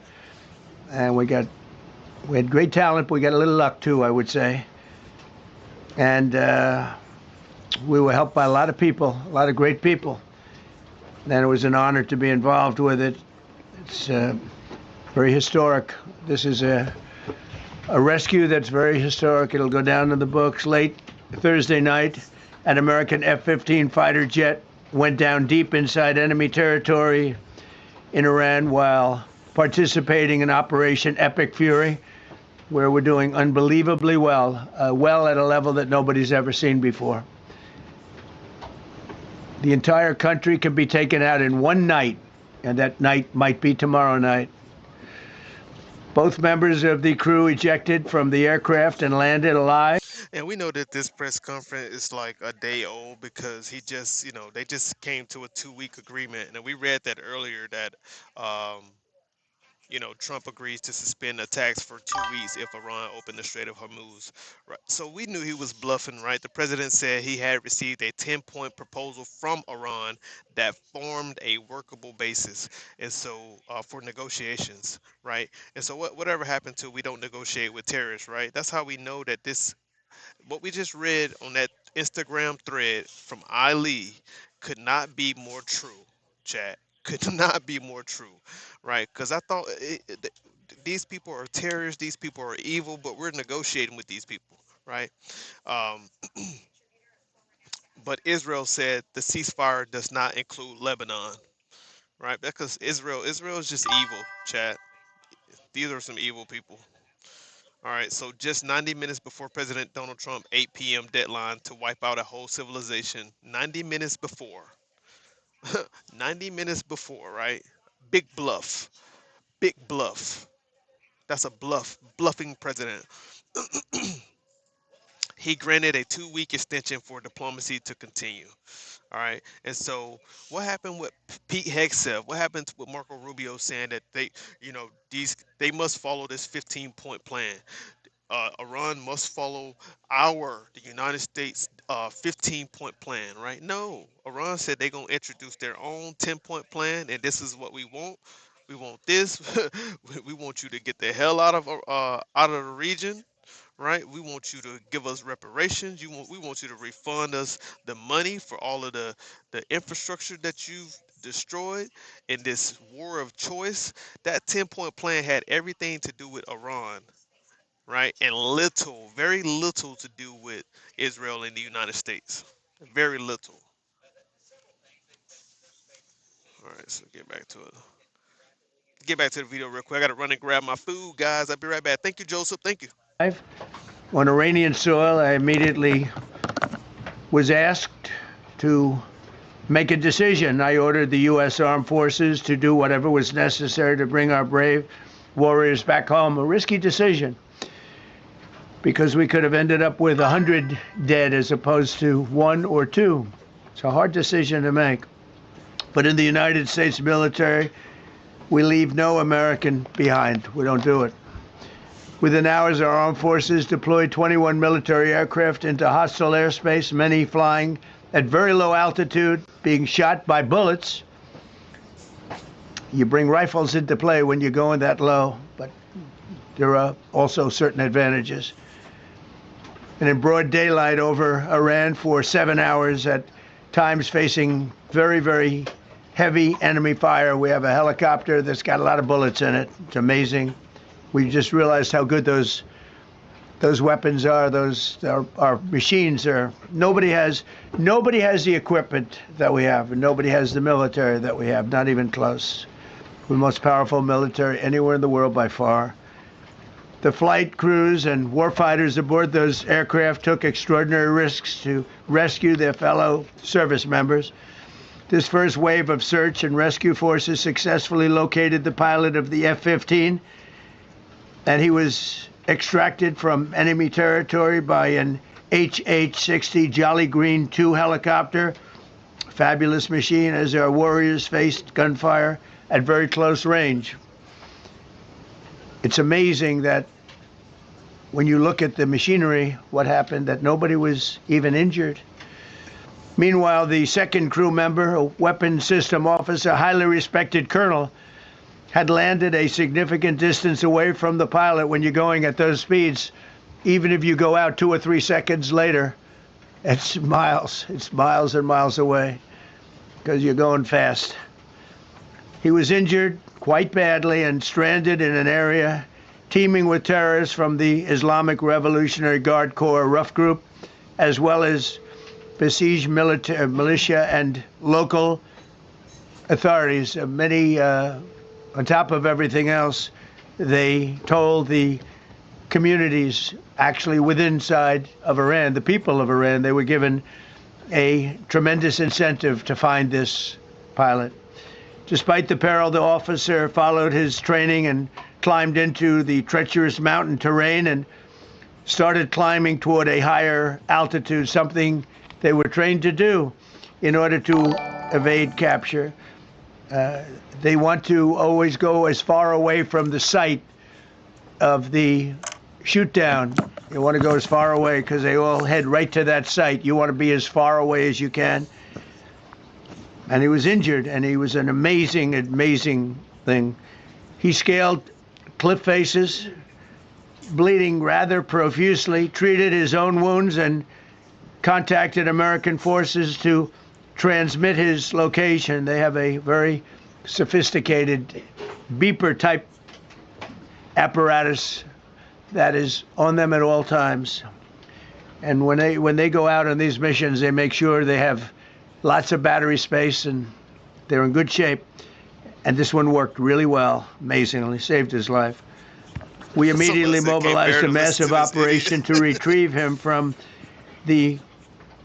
And we had great talent, but we got a little luck too, I would say. And we were helped by a lot of people, a lot of great people. And it was an honor to be involved with it. It's very historic. This is a rescue that's very historic. It'll go down in the books. Late Thursday night, an American F-15 fighter jet went down deep inside enemy territory in Iran while participating in Operation Epic Fury, where we're doing unbelievably well, well at a level that nobody's ever seen before. The entire country can be taken out in one night, and that night might be tomorrow night. Both members of the crew ejected from the aircraft and landed alive. And we know that this press conference is like a day old because they just came to a 2 week agreement. And we read that earlier that, um, Trump agrees to suspend attacks for 2 weeks if Iran opened the Strait of Hormuz. Right. So we knew he was bluffing, right? The president said he had received a 10-point proposal from Iran that formed a workable basis, and so for negotiations, right? And so whatever happened to we don't negotiate with terrorists, right? That's how we know that what we just read on that Instagram thread from Ali could not be more true, chat. Could not be more true, right? Because I thought these people are terrorists, these people are evil, but we're negotiating with these people, right? Um, but Israel said the ceasefire does not include Lebanon. right? Because Israel is just evil, Chad. These are some evil people. All right, so just 90 minutes before President Donald Trump 8 p.m. deadline to wipe out a whole civilization, 90 minutes before, 90 minutes before, right? Big bluff, big bluff. That's a bluff, bluffing president. He granted a 2 week extension for diplomacy to continue. All right. And so what happened with Pete Hegseth? What happened with Marco Rubio saying that they must follow this 15-point plan? Iran must follow the United States 15-point plan, right? No, Iran said they're gonna introduce their own 10-point plan, and this is what we want. We want this. We want you to get the hell out of the region, right? We want you to give us reparations. We want you to refund us the money for all of the infrastructure that you've destroyed in this war of choice. That 10-point plan had everything to do with Iran, right? And little, very little to do with Israel and the United States. Very little. All right, so get back to it. Get back to the video real quick. I got to run and grab my food, guys. I'll be right back. Thank you, Joseph. Thank you. On Iranian soil, I immediately was asked to make a decision. I ordered the U.S. Armed Forces to do whatever was necessary to bring our brave warriors back home. A risky decision because we could have ended up with 100 dead as opposed to one or two. It's a hard decision to make. But in the United States military, we leave no American behind. We don't do it. Within hours, our armed forces deployed 21 military aircraft into hostile airspace, many flying at very low altitude, being shot by bullets. You bring rifles into play when you're going that low, but there are also certain advantages. And in broad daylight over Iran for 7 hours, at times facing very, very heavy enemy fire. We have a helicopter that's got a lot of bullets in it. It's amazing. We just realized how good those weapons are. Those our machines are. Nobody has the equipment that we have, and nobody has the military that we have. Not even close. We're the most powerful military anywhere in the world by far. The flight crews and warfighters aboard those aircraft took extraordinary risks to rescue their fellow service members. This first wave of search and rescue forces successfully located the pilot of the F-15, and he was extracted from enemy territory by an HH-60 Jolly Green II helicopter. Fabulous machine as our warriors faced gunfire at very close range. It's amazing that when you look at the machinery, what happened, that nobody was even injured. Meanwhile, the second crew member, a weapons system officer, highly respected colonel, had landed a significant distance away from the pilot. When you're going at those speeds, even if you go out 2 or 3 seconds later, it's miles and miles away because you're going fast. He was injured quite badly and stranded in an area teeming with terrorists from the Islamic Revolutionary Guard Corps rough group, as well as besieged militia and local authorities. Many, on top of everything else, they told the communities actually within side of Iran, the people of Iran, they were given a tremendous incentive to find this pilot. Despite the peril, the officer followed his training and climbed into the treacherous mountain terrain and started climbing toward a higher altitude, something they were trained to do in order to evade capture. They want to always go as far away from the site of the shoot down. You want to go as far away because they all head right to that site. You want to be as far away as you can. And he was injured, and he was an amazing, amazing thing. He scaled cliff faces, bleeding rather profusely, treated his own wounds, and contacted American forces to transmit his location. They have a very sophisticated beeper-type apparatus that is on them at all times. And when they go out on these missions, they make sure they have lots of battery space and they're in good shape. and this one worked really well, amazingly, saved his life. We Somebody immediately said can't mobilized bear a to listen massive to this idiot. operation to retrieve him from the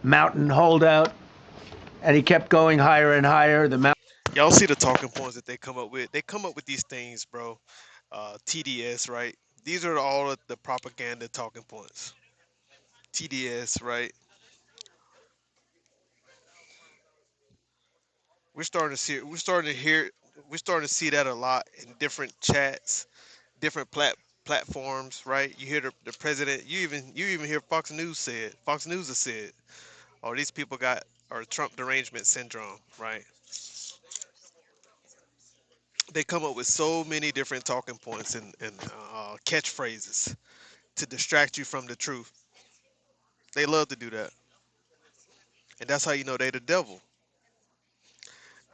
mountain holdout, and he kept going higher and higher. The mountain Y'all see the talking points that they come up with? They come up with these things, bro. TDS, right? These are all of the propaganda talking points. TDS, right? We're starting to hear, we're starting to see that a lot in different chats, different platforms, right? You hear the president, you even hear Fox News has said, oh, these people got or Trump derangement syndrome, right? They come up with so many different talking points and catchphrases to distract you from the truth. They love to do that, and that's how you know they the devil.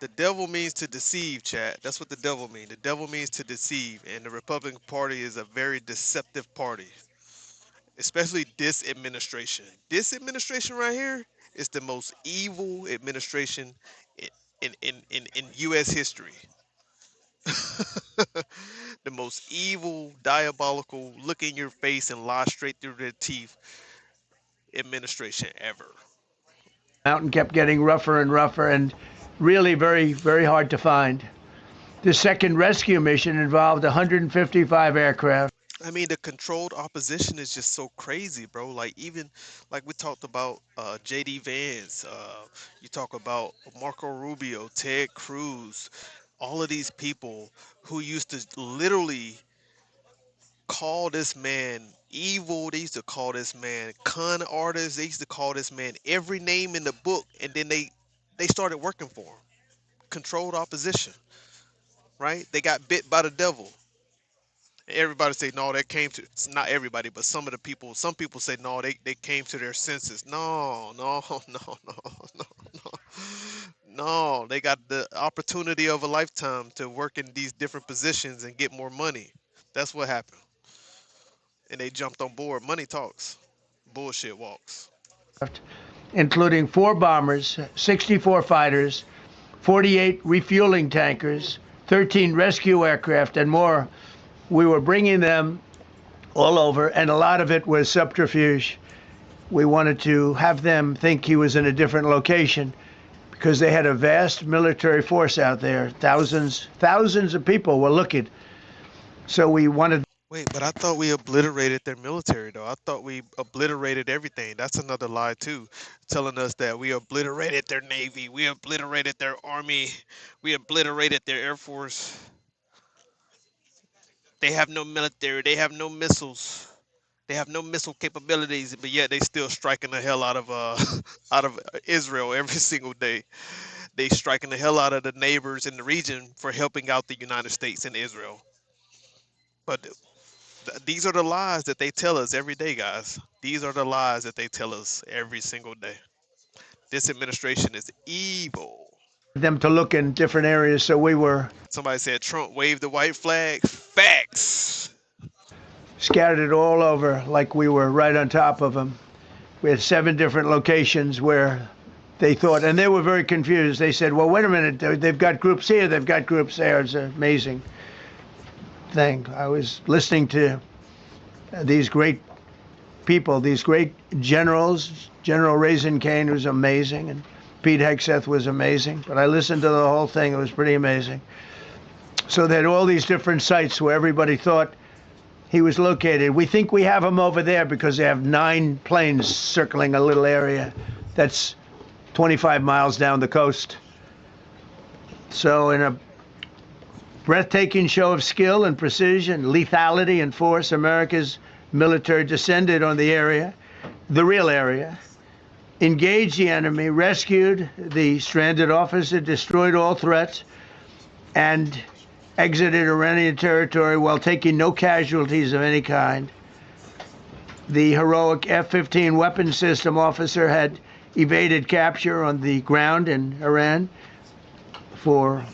The devil means to deceive, chat. That's what the devil means. The devil means to deceive, and the Republican Party is a very deceptive party, especially this administration. This administration right here is the most evil administration in in U.S. history. The most evil, diabolical, look in your face and lie straight through their teeth administration ever. kept getting rougher and rougher, and really very, very hard to find. The second rescue mission involved 155 aircraft. I mean, the controlled opposition is just so crazy, bro. Like even like we talked about JD Vance, you talk about Marco Rubio, Ted Cruz, all of these people who used to literally call this man evil. They used to call this man con artist. They used to call this man every name in the book, and then they started working for him. Controlled opposition, right? They got bit by the devil. Everybody say no, that came to not everybody, but some of the people. Some people say no, they came to their senses. No, no, no, no, no, no, no. They got the opportunity of a lifetime to work in these different positions and get more money. That's what happened, and they jumped on board. Money talks, bullshit walks. Including 4 bombers, 64 fighters, 48 refueling tankers, 13 rescue aircraft, and more. We were bringing them all over, and a lot of it was subterfuge. We wanted to have them think he was in a different location because they had a vast military force out there. Thousands of people were looking. So we wanted Wait, but I thought we obliterated their military, though. I thought we obliterated everything. That's another lie, too. Telling us that we obliterated their navy, we obliterated their army, we obliterated their air force. They have no military, they have no missiles, they have no missile capabilities, but yet they still striking the hell out of out of Israel every single day. They striking the hell out of the neighbors in the region for helping out the United States and Israel. But these are the lies that they tell us every day, guys. These are the lies that they tell us every single day. This administration is evil. them to look in different areas. So we were Somebody said Trump waved the white flag. Facts. scattered it all over like we were right on top of them. We had 7 different locations where they thought, and they were very confused. They said, well, wait a minute, they've got groups here, they've got groups there. It's an amazing thing. I was listening to these great people, these great generals. General Raisin Kane was amazing, and Pete Hegseth was amazing. But I listened to the whole thing, it was pretty amazing. So they had all these different sites where everybody thought he was located. We think we have him over there because they have 9 planes circling a little area that's 25 miles down the coast. So, in a breathtaking show of skill and precision, lethality and force, America's military descended on the area, the real area, engaged the enemy, rescued the stranded officer, destroyed all threats, and exited Iranian territory while taking no casualties of any kind. The heroic F-15 weapon system officer had evaded capture on the ground in Iran for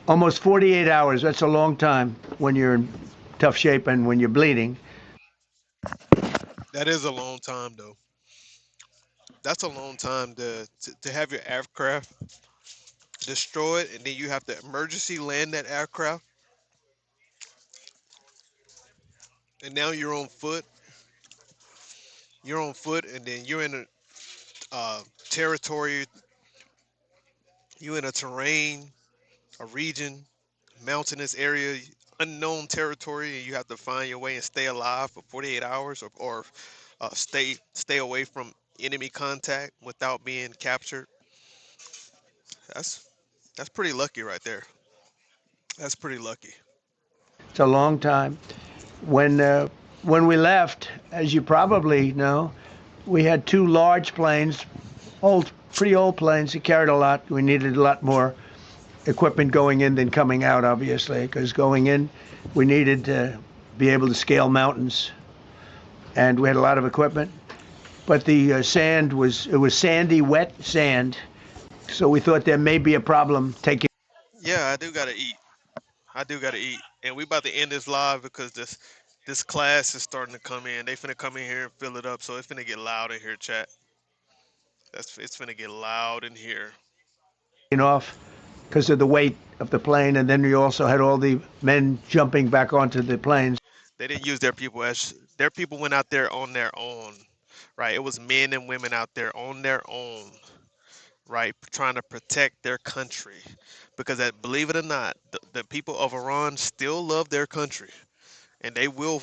almost 48 hours. That's a long time when you're in tough shape and when you're bleeding. That is a long time, though. That's a long time to have your aircraft destroy it, and then you have to emergency land that aircraft, and now you're on foot, and then you're in a territory, you're in a terrain, a region, mountainous area, unknown territory, and you have to find your way and stay alive for 48 hours, or stay away from enemy contact without being captured. That's that's pretty lucky right there. That's pretty lucky. It's a long time. When we left, as you probably know, we had two large planes, pretty old planes that carried a lot. We needed a lot more equipment going in than coming out, obviously, because going in, we needed to be able to scale mountains, and we had a lot of equipment. But the sand was sandy, wet sand, so we thought there may be a problem taking Yeah, I do gotta eat. I do gotta eat, and we about to end this live because this class is starting to come in. They finna come in here and fill it up, so it's finna get loud in here, chat. It's finna get loud in here. off because of the weight of the plane, and then we also had all the men jumping back onto the planes. They didn't use their people as their people went out there on their own, right? It was men and women out there on their own, right, trying to protect their country, because believe it or not, the people of Iran still love their country, and they will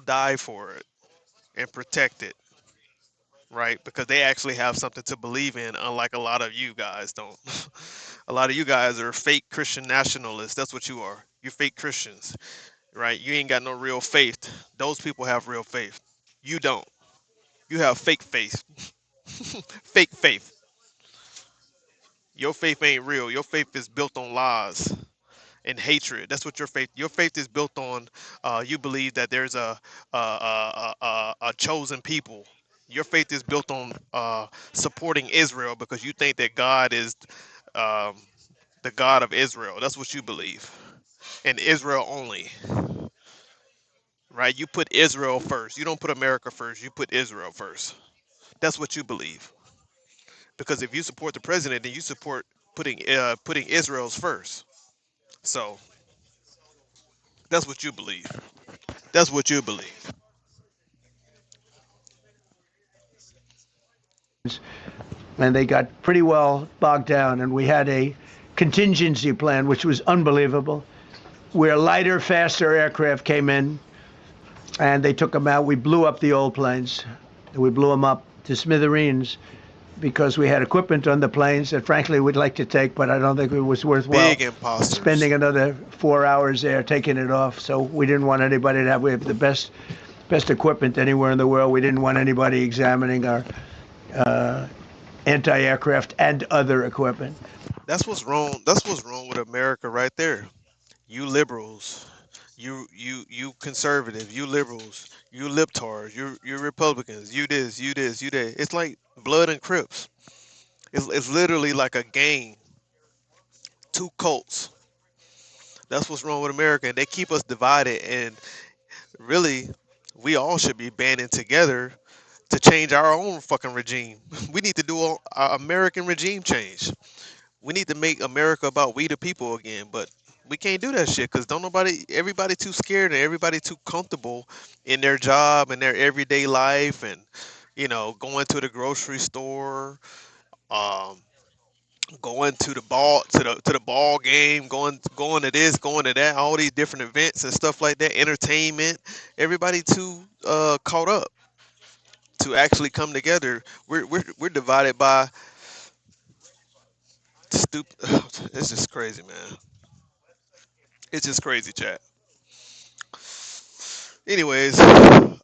die for it and protect it, right? Because they actually have something to believe in, unlike a lot of you guys don't. A lot of you guys are fake Christian nationalists. That's what you are. You're fake Christians, right? You ain't got no real faith. Those people have real faith. You don't. You have fake faith. Fake faith. Your faith ain't real. Your faith is built on lies and hatred. That's what your faith. Your faith is built on. You believe that there's a chosen people. Your faith is built on supporting Israel because you think that God is um, the God of Israel. That's what you believe, and Israel only. Right? You put Israel first. You don't put America first. You put Israel first. That's what you believe. Because if you support the president, then you support putting Israel's first. So that's what you believe. That's what you believe. And they got pretty well bogged down. And we had a contingency plan, which was unbelievable, where lighter, faster aircraft came in, and they took them out. We blew up the old planes. We blew them up to smithereens because we had equipment on the planes that, frankly, we'd like to take, but I don't think it was worthwhile Big imposters. spending another 4 hours there taking it off. So we didn't want anybody to have. We have the best equipment anywhere in the world. We didn't want anybody examining our uh, anti-aircraft and other equipment. That's what's wrong. That's what's wrong with America right there. You liberals, you conservative, you liberals, you libtards, you Republicans, you this, you this, you that. It's like blood and Crips. It's literally like a gang. Two cults. That's what's wrong with America, and they keep us divided. And really, we all should be banding together to change our own fucking regime. We need to do a American regime change. We need to make America about we the people again, but we can't do that shit because don't nobody, everybody too scared and everybody too comfortable in their job and their everyday life, and going to the grocery store, um, going to the ball to the ball game, going to this, going to that, all these different events and stuff like that, entertainment. Everybody too caught up to actually come together. We're divided by stupid. It's just crazy, man. It's just crazy, chat. Anyways,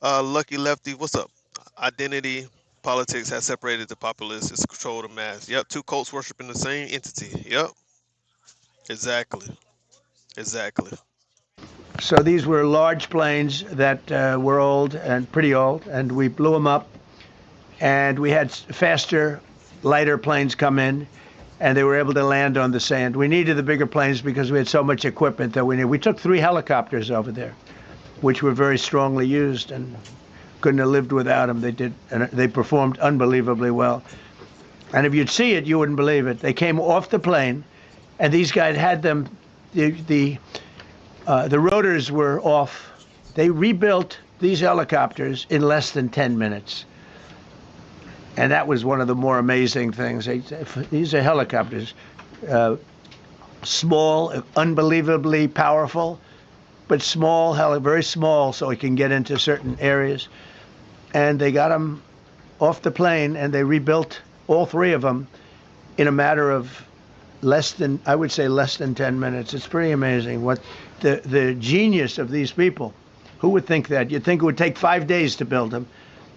Lucky Lefty, what's up? Identity politics has separated the populace. It's control the mass. Yep, two cults worshiping the same entity. Yep, exactly, exactly. So these were large planes that were old and pretty old, and we blew them up. And we had faster, lighter planes come in, and they were able to land on the sand. We needed the bigger planes because we had so much equipment that we needed. We took 3 helicopters over there, which were very strongly used, and couldn't have lived without them. They did, and they performed unbelievably well. And if you'd see it, you wouldn't believe it. They came off the plane, and these guys had them. The rotors were off. They rebuilt these helicopters in less than 10 minutes. And that was one of the more amazing things. These are helicopters, small, unbelievably powerful, but small, very small, so it can get into certain areas. And they got them off the plane, and they rebuilt all three of them in a matter of less than 10 minutes. It's pretty amazing what the genius of these people. Who would think that? You'd think it would take 5 days to build them.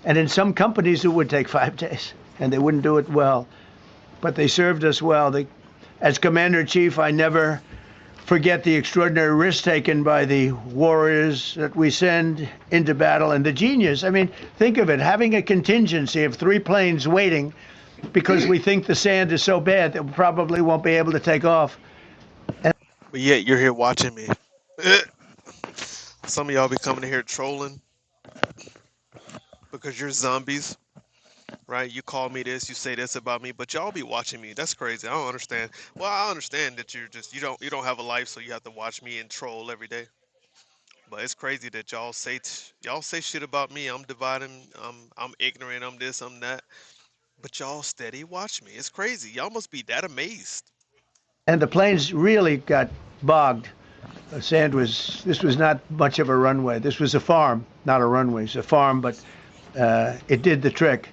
And in some companies, it would take 5 days, and they wouldn't do it well. But they served us well. As Commander-in-Chief, I never forget the extraordinary risk taken by the warriors that we send into battle, and the genius. I mean, think of it, having a contingency of 3 planes waiting because we think the sand is so bad that we probably won't be able to take off. But yet you're here watching me. Some of y'all be coming in here trolling because you're zombies, right? You call me this, you say this about me, but y'all be watching me. That's crazy. I don't understand. Well, I understand that you don't have a life, so you have to watch me and troll every day. But it's crazy that y'all say shit about me. I'm dividing. I'm ignorant. I'm this. I'm that. But y'all steady watch me. It's crazy. Y'all must be that amazed. And the planes really got bogged. This was not much of a runway. This was a farm, not a runway. It's a farm, but it did the trick.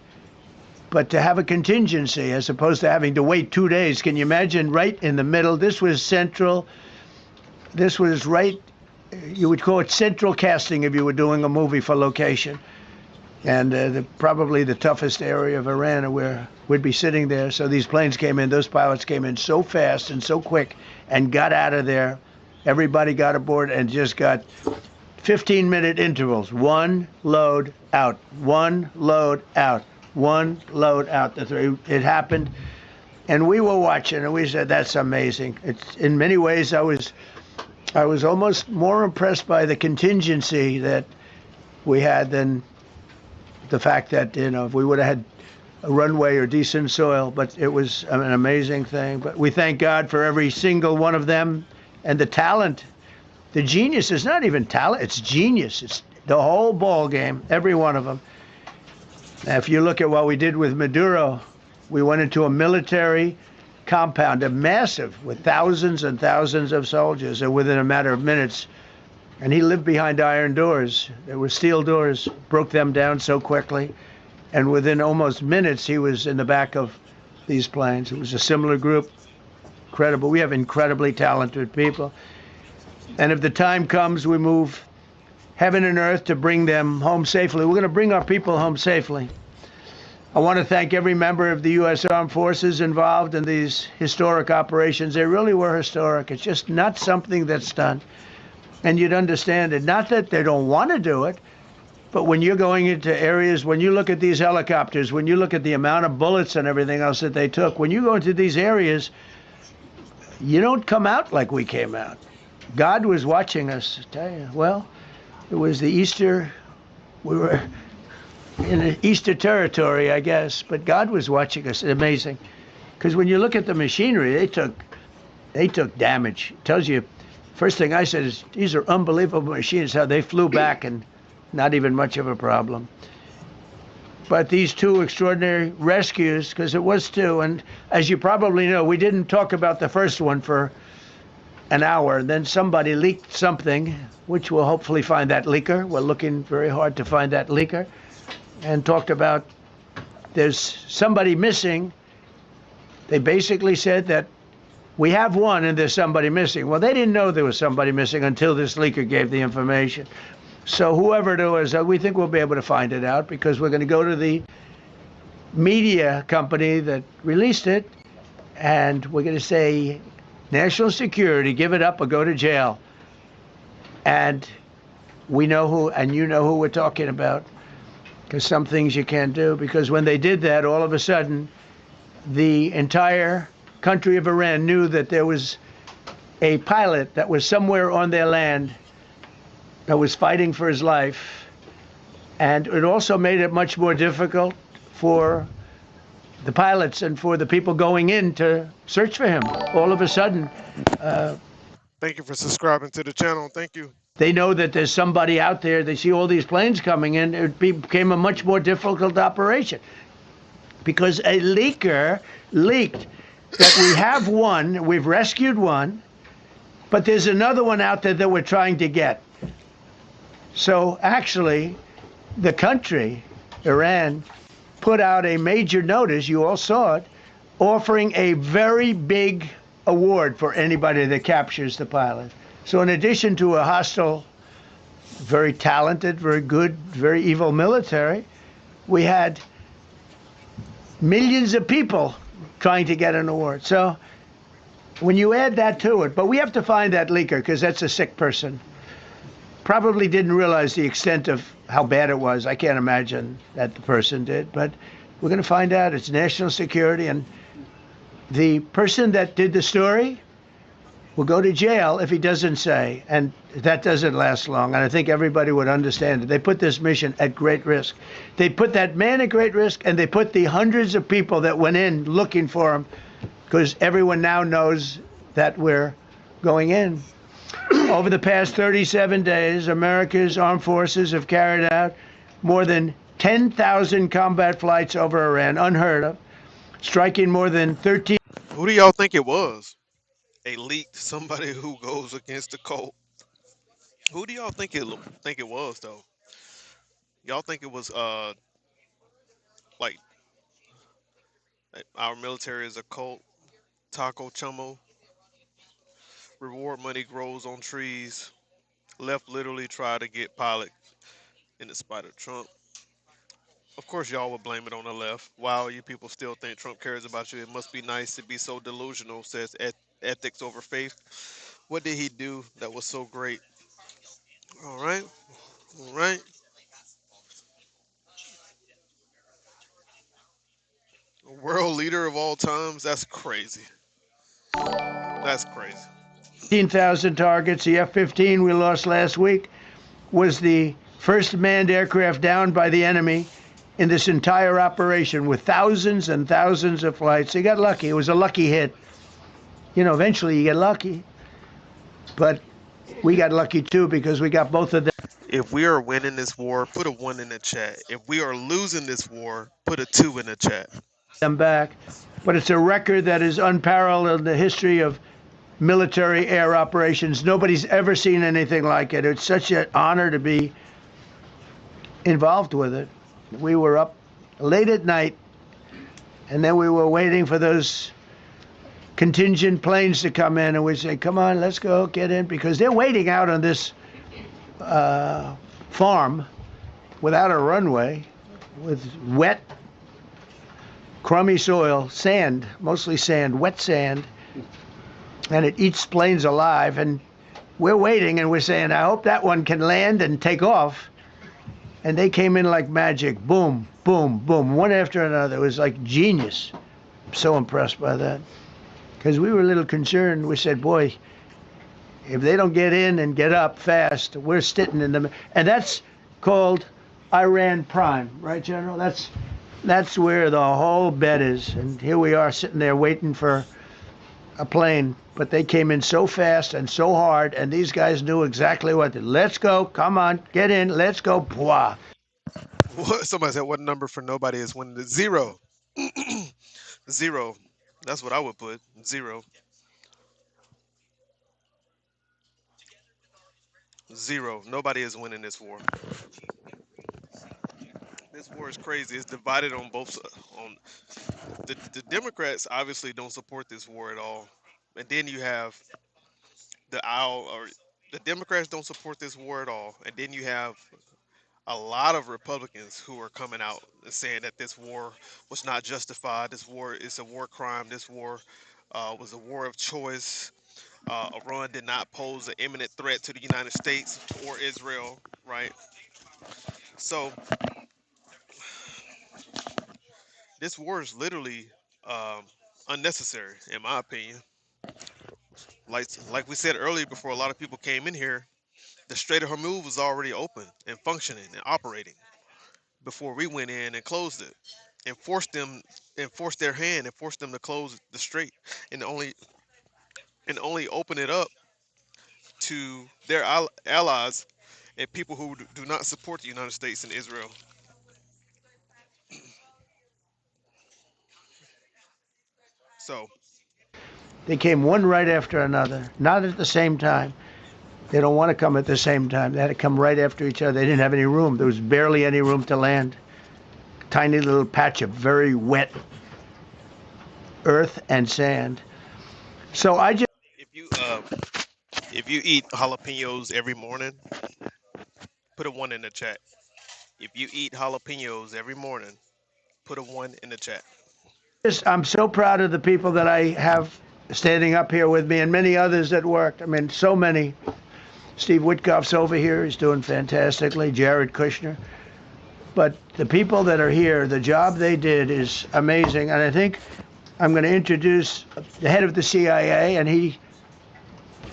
But to have a contingency as opposed to having to wait 2 days, can you imagine right in the middle? This was central. This was right, you would call it central casting if you were doing a movie for location. And probably the toughest area of Iran where we'd be sitting there. So these planes came in, those pilots came in so fast and so quick and got out of there. Everybody got aboard and just got 15-minute intervals. One load out, one load out, one load out. It happened. And we were watching and we said, that's amazing. It's in many ways, I was almost more impressed by the contingency that we had than the fact that, if we would have had a runway or decent soil, but it was an amazing thing. But we thank God for every single one of them and the talent. The genius is not even talent, it's genius. It's the whole ball game, every one of them. Now, if you look at what we did with Maduro, we went into a military compound, a massive, with thousands and thousands of soldiers, and within a matter of minutes, and he lived behind iron doors. There were steel doors, broke them down so quickly. And within almost minutes, he was in the back of these planes. It was a similar group. Incredible. We have incredibly talented people. And if the time comes, we move heaven and earth to bring them home safely. We're going to bring our people home safely. I want to thank every member of the U.S. Armed Forces involved in these historic operations. They really were historic. It's just not something that's done. And you'd understand it. Not that they don't want to do it, but when you're going into areas, when you look at these helicopters, when you look at the amount of bullets and everything else that they took, when you go into these areas, you don't come out like we came out. God was watching us, I tell you. Well, it was the Easter, we were in the Easter territory, I guess, but God was watching us. Amazing. Because when you look at the machinery, they took damage. It tells you. First thing I said is, these are unbelievable machines, how they flew back and not even much of a problem. But these 2 extraordinary rescues, because it was 2, and as you probably know, we didn't talk about the first one for an hour, and then somebody leaked something, which we'll hopefully find that leaker. We're looking very hard to find that leaker, and talked about there's somebody missing. They basically said that we have one and there's somebody missing. Well, they didn't know there was somebody missing until this leaker gave the information. So whoever it was, we think we'll be able to find it out because we're going to go to the media company that released it and we're going to say, national security, give it up or go to jail. And we know who, and you know who we're talking about, because some things you can't do. Because when they did that, all of a sudden, the entire country of Iran knew that there was a pilot that was somewhere on their land that was fighting for his life. And it also made it much more difficult for the pilots and for the people going in to search for him. All of a sudden, Thank you for subscribing to the channel. Thank you. they know that there's somebody out there. They see all these planes coming in. It became a much more difficult operation because a leaker leaked that we have one, we've rescued one, but there's another one out there that we're trying to get. So actually, the country, Iran, put out a major notice, you all saw it, offering a very big award for anybody that captures the pilot. So in addition to a hostile, very talented, very good, very evil military, we had millions of people trying to get an award. So when you add that to it, but we have to find that leaker because that's a sick person. Probably didn't realize the extent of how bad it was. I can't imagine that the person did, but we're going to find out. It's national security, and the person that did the story will go to jail if he doesn't say, and that doesn't last long. And I think everybody would understand it. They put this mission at great risk. They put that man at great risk, and they put the hundreds of people that went in looking for him, because everyone now knows that we're going in. Over the past 37 days, America's armed forces have carried out more than 10,000 combat flights over Iran, unheard of, striking more than 13. Who do y'all think it was? A leaked somebody who goes against the cult. Who do y'all think it was though? Y'all think it was like our military is a cult? Taco Chummo, reward money grows on trees. Left literally try to get pilot in the spite of Trump. Of course, y'all would blame it on the left. Wow, you people still think Trump cares about you. It must be nice to be so delusional, says ethics over faith. What did he do that was so great? All right, all right. A world leader of all times? That's crazy. That's crazy. 15,000 targets. The F-15 we lost last week was the first manned aircraft downed by the enemy in this entire operation with thousands and thousands of flights. They got lucky. It was a lucky hit. You know, eventually you get lucky, but we got lucky too because we got both of If we are winning this war, put a one in the chat. If we are losing this war, put a two in the chat. them back. But it's a record that is unparalleled in the history of military air operations. Nobody's ever seen anything like it. It's such an honor to be involved with it. We were up late at night, and then we were waiting for those contingent planes to come in, and we say, "Come on, let's go, get in," because they're waiting out on this farm without a runway, with wet, crummy soil, sand, mostly sand, wet sand, and it eats planes alive. And we're waiting, and we're saying, "I hope that one can land and take off." And they came in like magic, boom, boom, boom, one after another. It was like genius. I'm so impressed by that. Because we were a little concerned. We said, boy, if they don't get in and get up fast, we're sitting in them. And that's called Iran Prime, right, General? That's where the whole bet is. And here we are sitting there waiting for a plane. But they came in so fast and so hard, and these guys knew exactly what to do. Let's go. Come on. Get in. Let's go. Pwah. What, somebody said, what number for nobody is winning? Zero. Zero. That's what I would put. Zero. Zero. Nobody is winning this war. This war is crazy. It's divided on both. On the Democrats obviously don't support this war at all, and then you have the aisle or the Democrats don't support this war at all, and then you have a lot of Republicans who are coming out and saying that this war was not justified. This war is a war crime. This war was a war of choice. Iran did not pose an imminent threat to the United States or Israel, right? So this war is literally um, unnecessary, in my opinion. Like we said earlier, before a lot of people came in here, the Strait of Hormuz was already open and functioning and operating before we went in and closed it. and force them and force their hand and force them to close the strait and only open it up to their allies and people who do not support the United States and Israel. So They came one right after another, not at the same time. They don't want to come at the same time. They had to come right after each other. They didn't have any room. There was barely any room to land. Tiny little patch of very wet earth and sand. So I just if you if you eat jalapenos every morning, put a one in the chat. If you eat jalapenos every morning, put a one in the chat. I'm so proud of the people that I have standing up here with me and many others that worked. I mean, so many. Steve Witkoff's over here. He's doing fantastically. Jared Kushner. But the people that are here, the job they did is amazing. And I think I'm going to introduce the head of the CIA, and he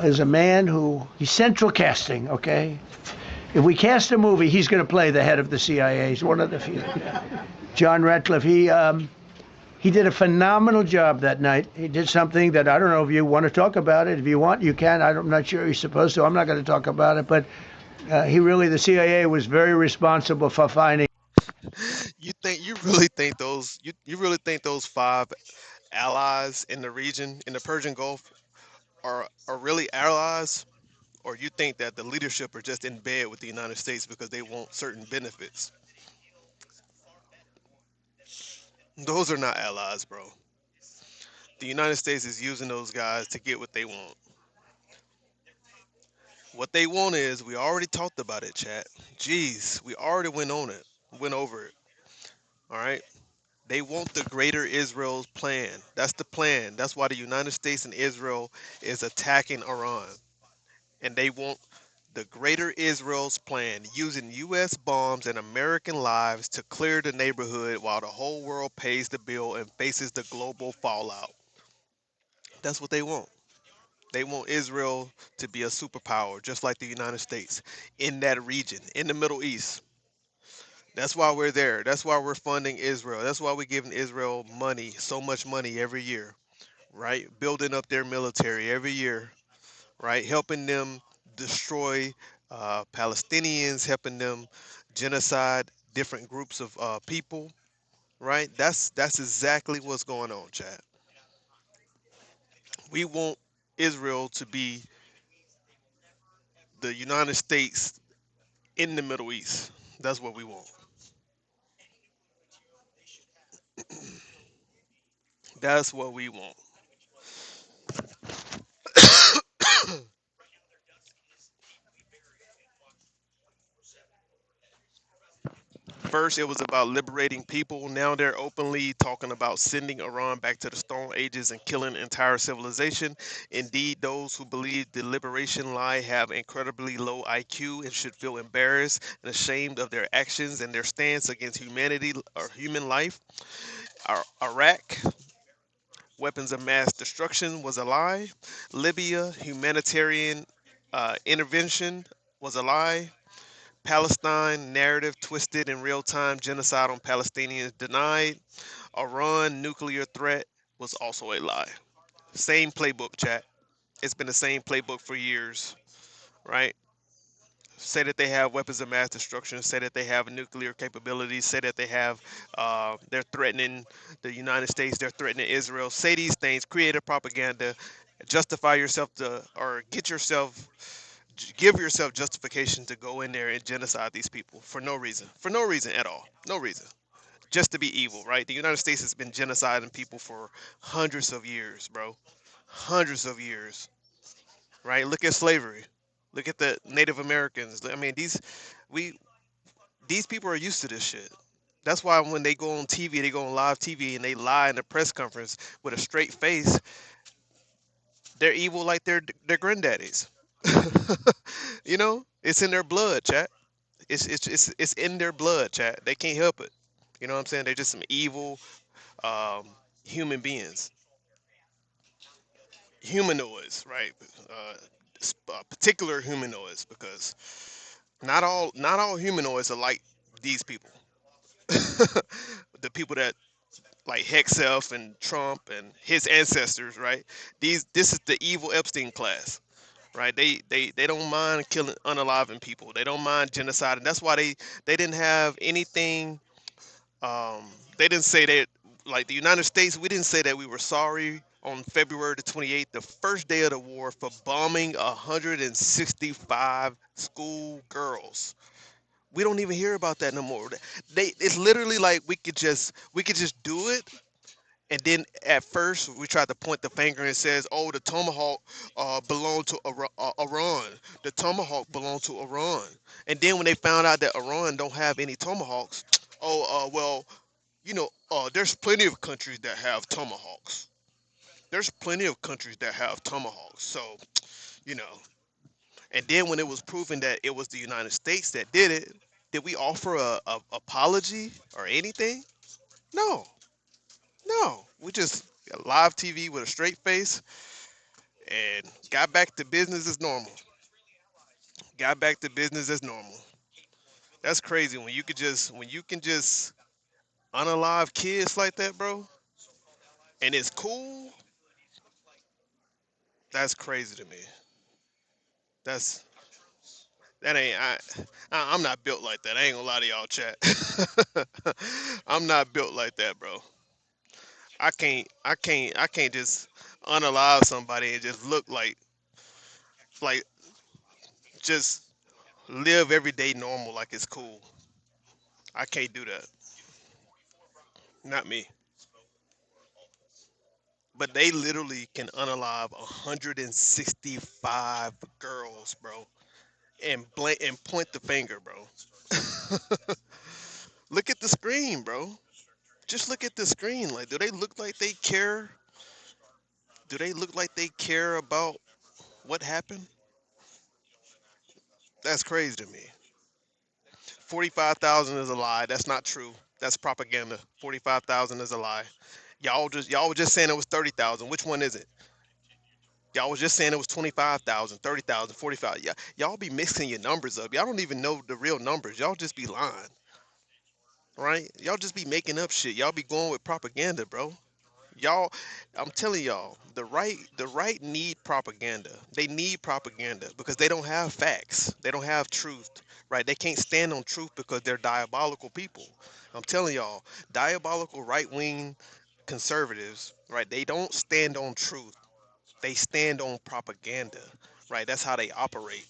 is a man who he's central casting. Okay, if we cast a movie, he's going to play the head of the CIA. He's one of the few. John Ratcliffe. He did a phenomenal job that night. He did something that I don't know if you want to talk about it. If you want, you can. I'm not sure he's supposed to. I'm not going to talk about it. But the CIA was very responsible for finding. You really think those five allies in the region in the Persian Gulf are really allies, or you think that the leadership are just in bed with the United States because they want certain benefits? Those are not allies, bro. The United States is using those guys to get what they want. What they want is we already talked about it, chat. Jeez, we already went over it. All right. They want the greater Israel's plan. That's the plan. That's why the United States and Israel is attacking Iran. And they want the greater Israel's plan, using U.S. bombs and American lives to clear the neighborhood while the whole world pays the bill and faces the global fallout. That's what they want. They want Israel to be a superpower, just like the United States, in that region, in the Middle East. That's why we're there. That's why we're funding Israel. That's why we're giving Israel money, so much money every year, right? Building up their military every year, right? Helping them destroy Palestinians, helping them genocide different groups of people, right? That's exactly what's going on, Chad. We want Israel to be the United States in the Middle East. That's what we want. That's what we want. First, it was about liberating people. Now they're openly talking about sending Iran back to the Stone Ages and killing entire civilization. Indeed, those who believe the liberation lie have incredibly low IQ and should feel embarrassed and ashamed of their actions and their stance against humanity or human life. Iraq, weapons of mass destruction was a lie. Libya, humanitarian intervention was a lie. Palestine narrative twisted in real time, genocide on Palestinians denied. Iran nuclear threat was also a lie. Same playbook, chat. It's been the same playbook for years, right? Say that they have weapons of mass destruction, say that they have nuclear capabilities, say that they're threatening the United States, they're threatening Israel. Say these things, create a propaganda, justify yourself to, or give yourself justification to go in there and genocide these people for no reason at all, no reason, just to be evil, right? The United States has been genociding people for hundreds of years, bro, hundreds of years, right? Look at slavery, look at the Native Americans. I mean, we these people are used to this shit. That's why when they go on TV, they go on live TV and they lie in a press conference with a straight face. They're evil like their granddaddies. You know, it's in their blood, chat. It's in their blood, chat. They can't help it. You know what I'm saying? They're just some evil um, human beings, humanoids, right? Uh, Particular humanoids, because not all humanoids are like these people. The people that like Hexelf and Trump and his ancestors, right? This is the evil Epstein class, right? They don't mind killing unaliving people. They don't mind genocide, and that's why they didn't have anything. Um, they didn't say that like the United States. We didn't say that we were sorry on February the 28th, the first day of the war, for bombing 165 school girls. We don't even hear about that no more. It's literally like we could just do it, and then at first we tried to point the finger and says, "Oh, the tomahawk belonged to Iran. The tomahawk belonged to Iran." And then when they found out that Iran don't have any tomahawks, oh, well, there's plenty of countries that have tomahawks. There's plenty of countries that have tomahawks. So, you know. And then when it was proven that it was the United States that did it, did we offer a apology or anything? No, no. We just got live TV with a straight face and got back to business as normal. Got back to business as normal. That's crazy when you can just unalive kids like that, bro, and it's cool. That's crazy to me. That's that ain't I'm not built like that. I ain't gonna lie to y'all, chat. I'm not built like that, bro. I can't just unalive somebody and just look like just live every day normal like it's cool. I can't do that. Not me. But they literally can unalive 165 girls, bro, and point the finger, bro. Look at the screen, bro. Just look at the screen. Like, do they look like they care? Do they look like they care about what happened? That's crazy to me. 45,000 is a lie. That's not true. That's propaganda. 45,000 is a lie. Y'all were just saying it was 30,000. Which one is it? Y'all was just saying it was 25,000, 30,000, 45. Yeah, y'all be mixing your numbers up. Y'all don't even know the real numbers. Y'all just be lying, right? Y'all just be making up shit. Y'all be going with propaganda, bro. Y'all, I'm telling y'all, the right need propaganda. They need propaganda because they don't have facts. They don't have truth, right? They can't stand on truth because they're diabolical people. I'm telling y'all, diabolical right-wing conservatives, right? They don't stand on truth. They stand on propaganda, right? That's how they operate,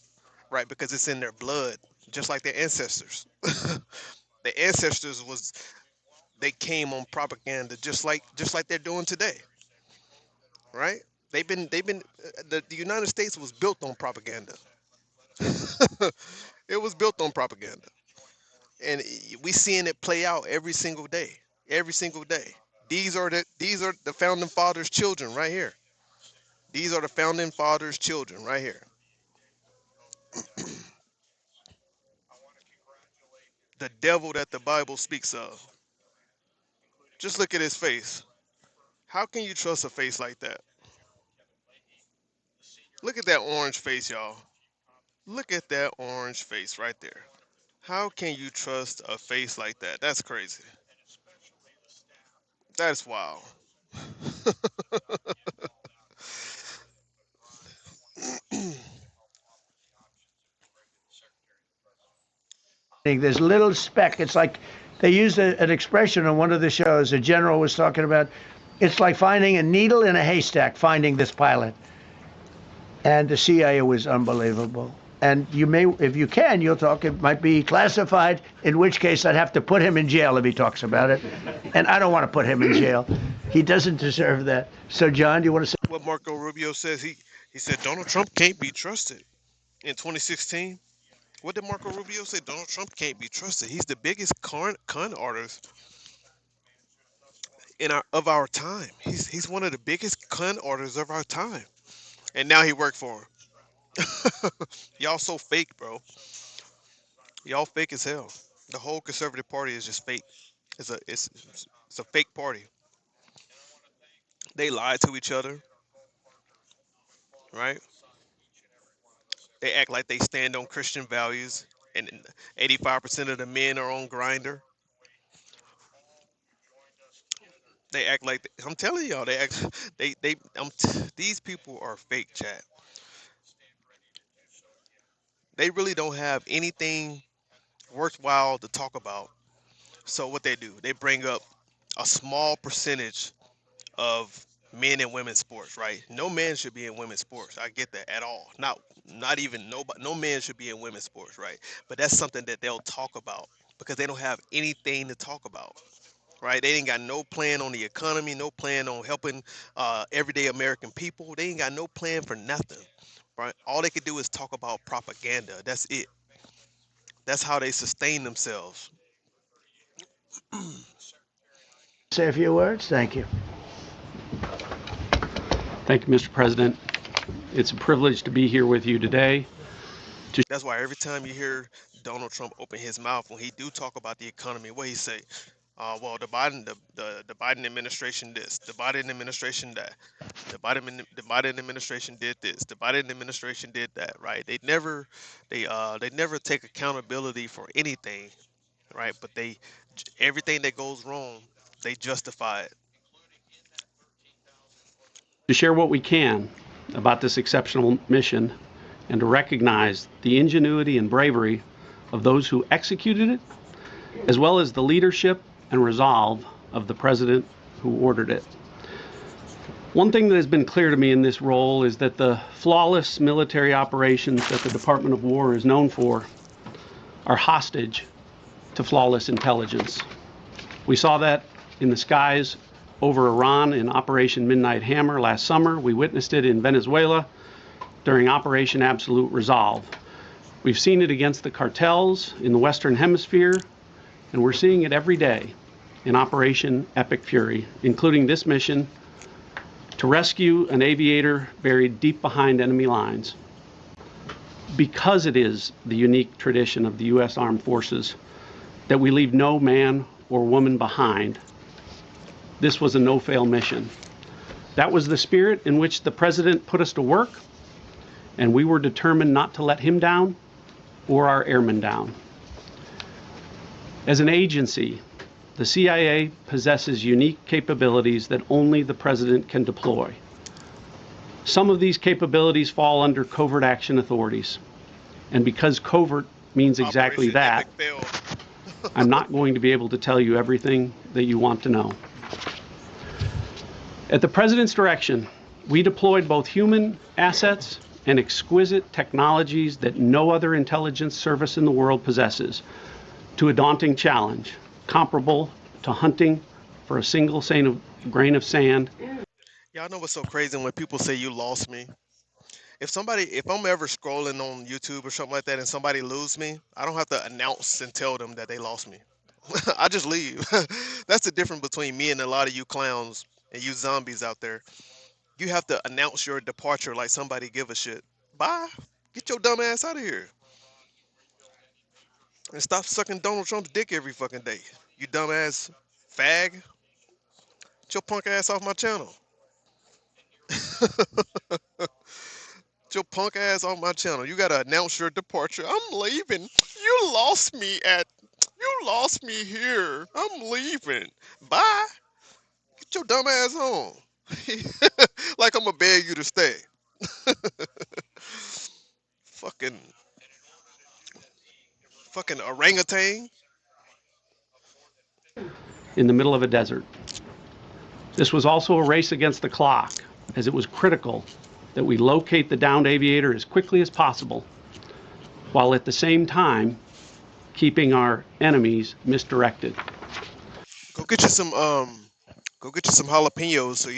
right? Because it's in their blood, just like their ancestors. The ancestors was they came on propaganda just like they're doing today, right? The United States was built on propaganda. It was built on propaganda, and we seeing it play out every single day. These are the founding fathers' children right here. These are the founding fathers' children right here. The devil that the Bible speaks of. Just look at his face. How can you trust a face like that? Look at that orange face, y'all. Look at that orange face right there. How can you trust a face like that? That's crazy. That's wild. This little speck. It's like they used an expression on one of the shows. A general was talking about it's like finding a needle in a haystack, finding this pilot. And the CIA was unbelievable. And you may, if you can, you'll talk. It might be classified, in which case I'd have to put him in jail if he talks about it. And I don't want to put him in jail. He doesn't deserve that. So, John, do you want to say? What Marco Rubio says, he said Donald Trump can't be trusted in 2016. What did Marco Rubio say? Donald Trump can't be trusted. He's the biggest con artist of our time. He's one of the biggest con artists of our time. And now he worked for him. Y'all so fake, bro. Y'all fake as hell. The whole conservative party is just fake. It's a fake party. They lie to each other, right? They act like they stand on Christian values, and 85% of the men are on Grinder. They act like I'm telling y'all. They act. They. These people are fake, chat. They really don't have anything worthwhile to talk about. So what they do, they bring up a small percentage of men and women's sports, right? No man should be in women's sports. I get that at all. Not even nobody. No man should be in women's sports, right? But that's something that they'll talk about because they don't have anything to talk about, right? They ain't got no plan on the economy, no plan on helping everyday American people. They ain't got no plan for nothing, right? All they could do is talk about propaganda. That's it. That's how they sustain themselves. Say a few words. Thank you. Thank you, Mr. President. It's a privilege to be here with you today. That's why every time you hear Donald Trump open his mouth when he do talk about the economy, what he say? Well, the Biden administration this, the Biden administration that, the Biden administration did this, the Biden administration did that, right? They never take accountability for anything, right? But everything that goes wrong, they justify it. To share what we can about this exceptional mission and to recognize the ingenuity and bravery of those who executed it, as well as the leadership and resolve of the president who ordered it. One thing that has been clear to me in this role is that the flawless military operations that the Department of War is known for are hostage to flawless intelligence. We saw that in the skies over Iran in Operation Midnight Hammer last summer. We witnessed it in Venezuela during Operation Absolute Resolve. We've seen it against the cartels in the Western Hemisphere, and we're seeing it every day in Operation Epic Fury, including this mission to rescue an aviator buried deep behind enemy lines. Because it is the unique tradition of the U.S. Armed Forces that we leave no man or woman behind, this was a no-fail mission. That was the spirit in which the president put us to work, and we were determined not to let him down or our airmen down. As an agency, the CIA possesses unique capabilities that only the president can deploy. Some of these capabilities fall under covert action authorities. And because covert means exactly Operation Epic that, failed. I'm not going to be able to tell you everything that you want to know. At the president's direction, we deployed both human assets and exquisite technologies that no other intelligence service in the world possesses to a daunting challenge, comparable to hunting for a single grain of sand. Y'all know what's so crazy when people say you lost me? If I'm ever scrolling on YouTube or something like that and somebody lose me, I don't have to announce and tell them that they lost me. I just leave. That's the difference between me and a lot of you clowns and you zombies out there. You have to announce your departure like somebody give a shit. Bye. Get your dumb ass out of here. And stop sucking Donald Trump's dick every fucking day. You dumb ass fag. Get your punk ass off my channel. Get your punk ass off my channel. You gotta announce your departure. I'm leaving. You lost me here. I'm leaving. Bye. Get your dumb ass home. Like I'm gonna beg you to stay. Fucking fucking orangutan. In the middle of a desert. This was also a race against the clock, as it was critical that we locate the downed aviator as quickly as possible, while at the same time keeping our enemies misdirected. Go get you some go get you some jalapenos so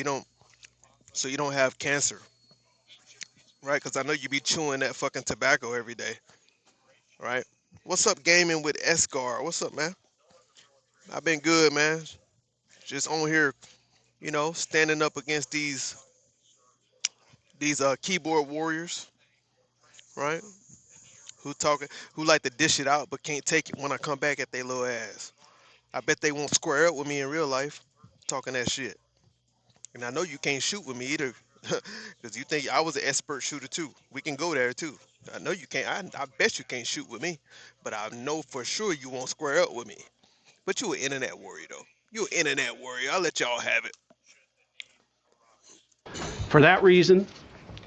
you don't have cancer, right? Because I know you be chewing that fucking tobacco every day, right? What's up, gaming with Escar? What's up, man? I've been good, man. Just on here, standing up against these keyboard warriors, right? Who like to dish it out but can't take it when I come back at their little ass. I bet they won't square up with me in real life, talking that shit. And I know you can't shoot with me either, because you think I was an expert shooter too. We can go there too. I know you can't. I bet you can't shoot with me, but I know for sure you won't square up with me. But you an internet warrior though. You internet warrior. I'll let y'all have it. For that reason,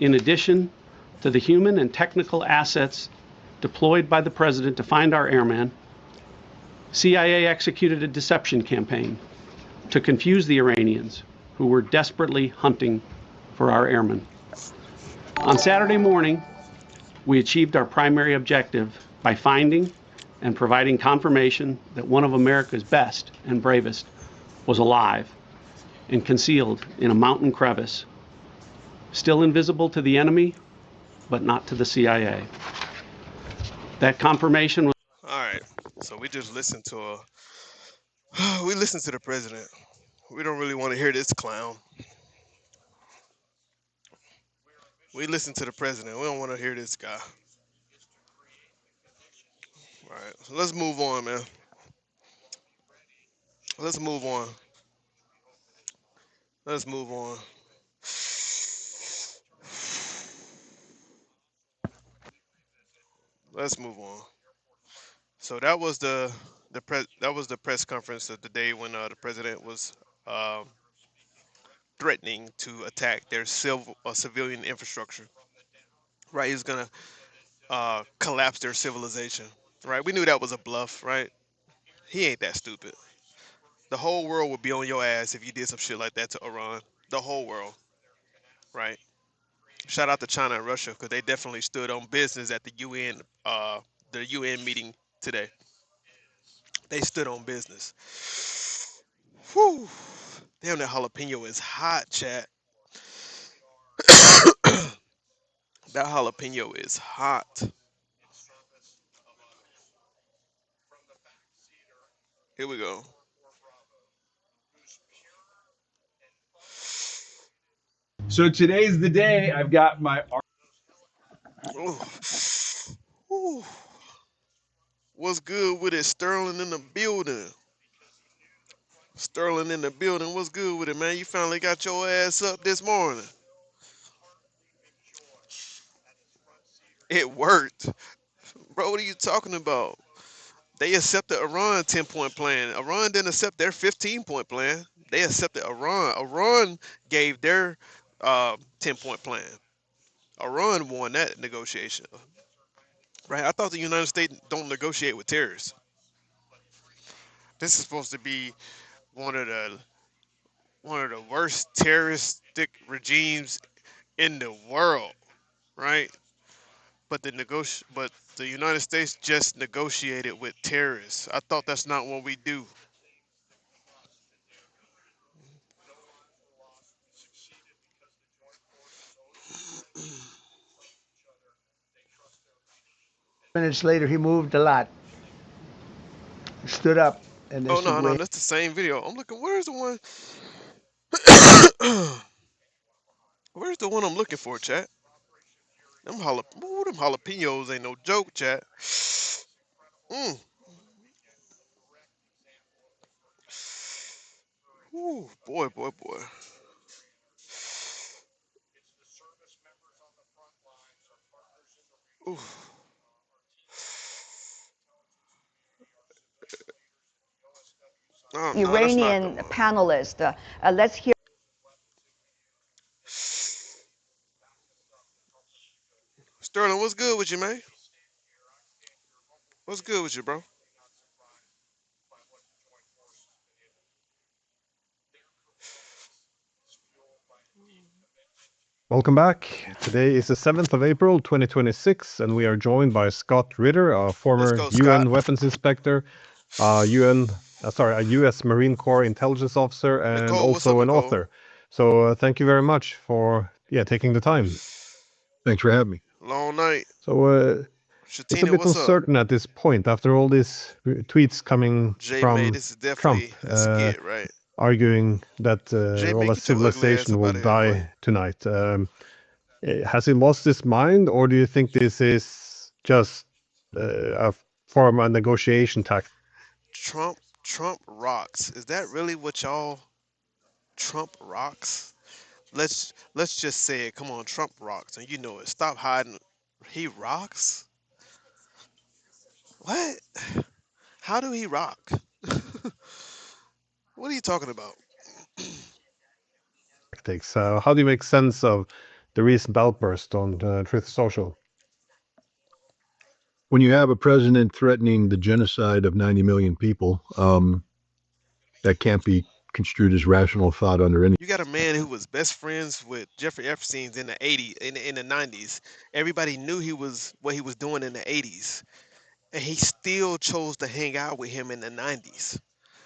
in addition to the human and technical assets deployed by the president to find our airmen, CIA executed a deception campaign to confuse the Iranians who were desperately hunting for our airmen. On Saturday morning, we achieved our primary objective by finding and providing confirmation that one of America's best and bravest was alive and concealed in a mountain crevice, still invisible to the enemy, but not to the CIA. That confirmation was All right. So we just listened to a. We listened to the president. We don't really want to hear this clown. We listen to the president. We don't want to hear this guy. All right. So let's move on, man. Let's move on. Let's move on. Let's move on. So that was the press conference of the day when the president was um, threatening to attack their civilian infrastructure. Right, he's gonna collapse their civilization. Right, we knew that was a bluff. Right, he ain't that stupid. The whole world would be on your ass if you did some shit like that to Iran. The whole world. Right. Shout out to China and Russia because they definitely stood on business at the UN meeting today. They stood on business. Whew. Damn, that jalapeno is hot, chat. That jalapeno is hot. Here we go. So today's the day. I've got my Ooh. Ooh. What's good with it? Sterling in the building. Sterling in the building. What's good with it, man? You finally got your ass up this morning. It worked. Bro, what are you talking about? They accepted Iran 10-point plan. Iran didn't accept their 15-point plan. They accepted Iran. Iran gave their 10-point plan. Iran won that negotiation. Right? I thought the United States don't negotiate with terrorists. This is supposed to be one of the one of the worst terroristic regimes in the world, right? But the United States just negotiated with terrorists. I thought that's not what we do. Minutes later, he moved a lot, stood up, and they Oh said, no, no, wait. that's the same video. I'm looking. Where's the one? Where's the one I'm looking for, chat? Ooh, them jalapenos ain't no joke, chat. Mm. Ooh, boy, boy, boy. Ooh. Oh no, that's not the Iranian one. panelist. Let's hear. Sterling, what's good with you, man? What's good with you, bro? Welcome back. Today is the 7th of April, 2026, and we are joined by Scott Ritter, a Let's former go, Scott. UN weapons inspector, a US Marine Corps intelligence officer, and Nicole, what's up, also an Nicole? author. So thank you very much for taking the time. Thanks for having me. Long night. So it's a Shatina, bit what's up? uncertain at this point after all these tweets coming J May, from this is Trump definitely a skit, right? arguing that J May, well, a get your ugly ass civilization up will out of here, boy. die tonight. Has he lost his mind, or do you think this is just a form of negotiation tactic? Trump rocks. Is that really what y'all? Trump rocks. Let's just say it. Come on, Trump rocks, and you know it. Stop hiding. He rocks. What? How do he rock? What are you talking about? Tactics. How do you make sense of the recent outburst on Truth Social? When you have a president threatening the genocide of 90 million people, that can't be construed as rational thought under any. You got a man who was best friends with Jeffrey Epstein in the 80s, in the 90s. Everybody knew he was what he was doing in the 80s, and he still chose to hang out with him in the 90s,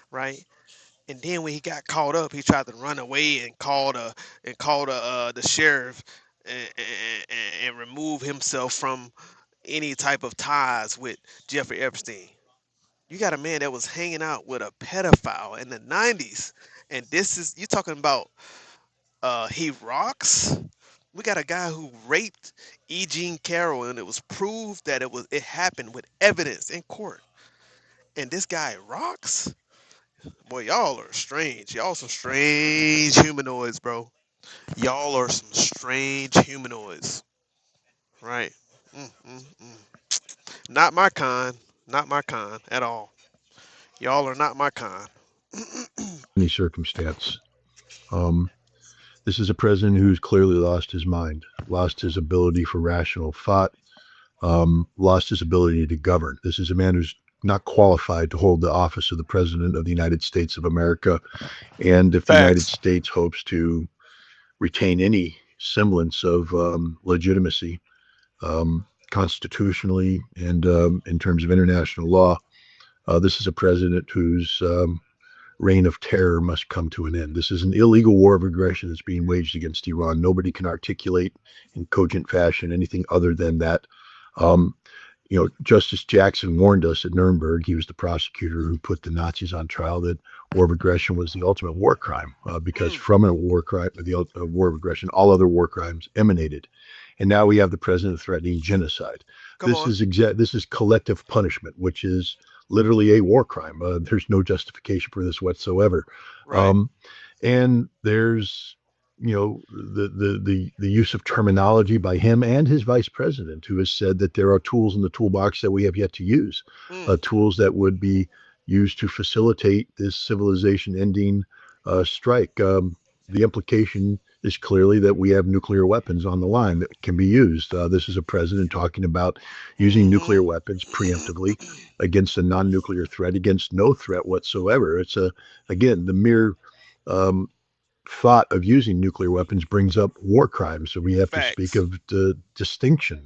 right? And then when he got caught up, he tried to run away and called the sheriff and remove himself from any type of ties with Jeffrey Epstein. You got a man that was hanging out with a pedophile in the 90s, and this is you talking about he rocks. We got a guy who raped E. Jean Carroll, and it was proved that it happened with evidence in court. And this guy rocks. Boy, y'all are strange. Y'all some strange humanoids, bro. Y'all are some strange humanoids, right? Not my kind. Not my kind at all. Y'all are not my kind. Any circumstance. Um, this is a president who's clearly lost his mind, lost his ability for rational thought, lost his ability to govern. This is a man who's not qualified to hold the office of the president of the United States of America. And if the United Facts. States hopes to retain any semblance of legitimacy constitutionally and in terms of international law, this is a president whose reign of terror must come to an end. This is an illegal war of aggression that's being waged against Iran. Nobody can articulate in cogent fashion anything other than that. Um, Justice Jackson warned us at Nuremberg. He was the prosecutor who put the Nazis on trial, that war of aggression was the ultimate war crime because from a war crime, a war of aggression, all other war crimes emanated. And now we have the president threatening genocide. Come on. This is collective punishment, which is literally a war crime. There's no justification for this whatsoever. Right. And there's the use of terminology by him and his vice president, who has said that there are tools in the toolbox that we have yet to use, tools that would be used to facilitate this civilization ending strike. The implication is clearly that we have nuclear weapons on the line that can be used. This is a president talking about using nuclear weapons preemptively against a non-nuclear threat, against no threat whatsoever. It's again, the mere thought of using nuclear weapons brings up war crimes. So we have to speak Facts. of the distinction.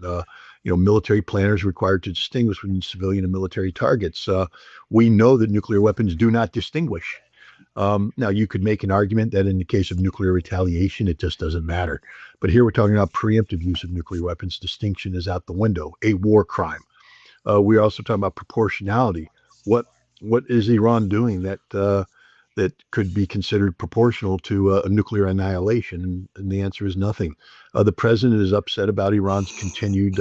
Military planners required to distinguish between civilian and military targets. We know that nuclear weapons do not distinguish. Now, you could make an argument that in the case of nuclear retaliation, it just doesn't matter. But here we're talking about preemptive use of nuclear weapons. Distinction is out the window, a war crime. We're also talking about proportionality. What is Iran doing that could be considered proportional to a nuclear annihilation? And the answer is nothing. The president is upset about Iran's continued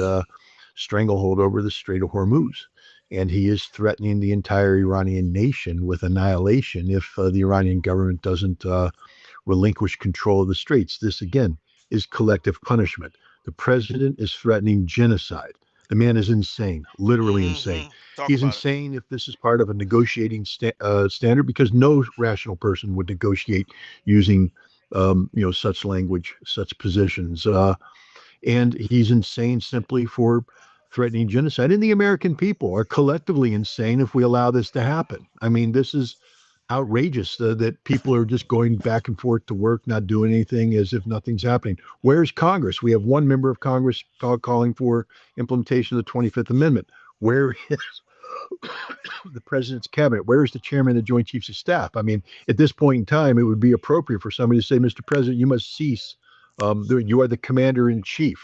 stranglehold over the Strait of Hormuz. And he is threatening the entire Iranian nation with annihilation if the Iranian government doesn't relinquish control of the straits. This, again, is collective punishment. The president is threatening genocide. The man is insane, literally insane. Talk He's about it. insane if this is part of a negotiating standard, because no rational person would negotiate using, such language, such positions. And he's insane simply for threatening genocide. And the American people are collectively insane if we allow this to happen. I mean, this is outrageous that people are just going back and forth to work, not doing anything, as if nothing's happening. Where's Congress? We have one member of Congress calling for implementation of the 25th Amendment. Where is the president's cabinet? Where is the chairman of the Joint Chiefs of Staff? I mean, at this point in time, it would be appropriate for somebody to say, Mr. President, you must cease. You are the commander in chief,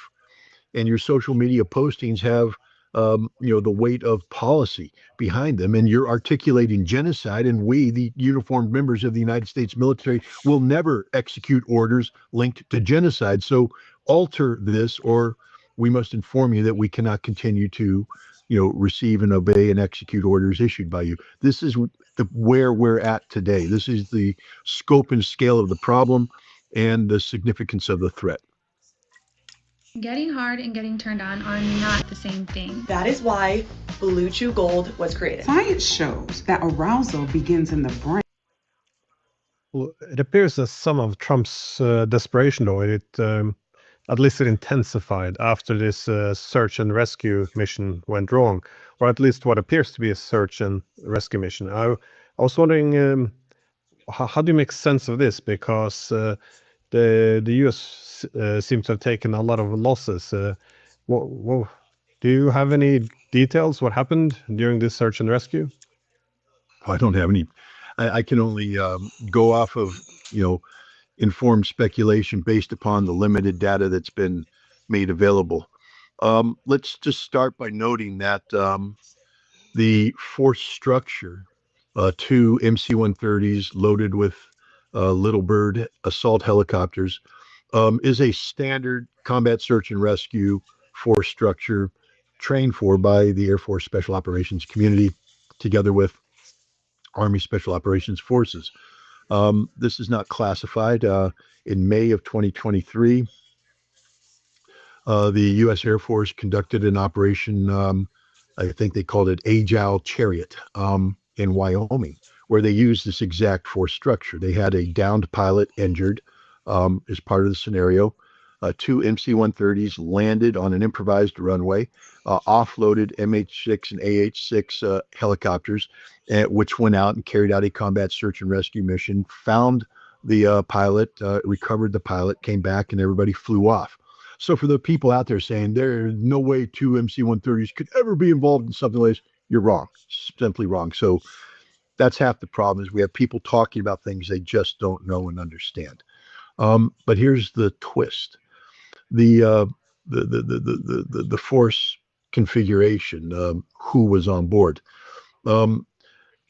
and your social media postings have the weight of policy behind them, and you're articulating genocide, and we, the uniformed members of the United States military, will never execute orders linked to genocide. So alter this, or we must inform you that we cannot continue to receive and obey and execute orders issued by you. This is where we're at today. This is the scope and scale of the problem and the significance of the threat. Getting hard and getting turned on are not the same thing. That is why Blue Chew Gold was created. Science shows that arousal begins in the brain. Well, it appears that some of Trump's desperation, though, at least it intensified after this search and rescue mission went wrong, or at least what appears to be a search and rescue mission. I was wondering, how do you make sense of this? Because the U.S. Seems to have taken a lot of losses. Do you have any details what happened during this search and rescue? I don't have any. I can only go off of informed speculation based upon the limited data that's been made available. Let's just start by noting that the force structure, two MC-130s loaded with Little Bird assault helicopters, is a standard combat search and rescue force structure trained for by the Air Force Special Operations community together with Army Special Operations Forces. This is not classified. In May of 2023, the U.S. Air Force conducted an operation, I think they called it Agile Chariot, in Wyoming, where they used this exact force structure. They had a downed pilot injured as part of the scenario. Two MC-130s landed on an improvised runway, offloaded MH-6 and AH-6 helicopters, which went out and carried out a combat search and rescue mission, found the pilot, recovered the pilot, came back, and everybody flew off. So for the people out there saying there's no way two MC-130s could ever be involved in something like this, you're wrong, simply wrong. So that's half the problem is we have people talking about things they just don't know and understand. But here's the twist: the force configuration, who was on board.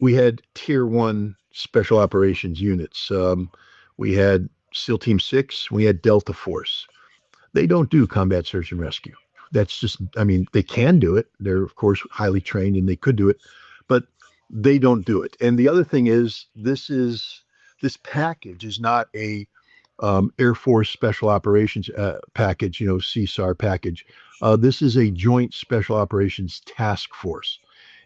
We had Tier 1 Special Operations units. We had SEAL Team 6. We had Delta Force. They don't do combat search and rescue. That's just, I mean, they can do it. They're, of course, highly trained and they could do it, but they don't do it. And the other thing is, this package is not a Air Force Special Operations package, CSAR package. This is a Joint Special Operations Task Force.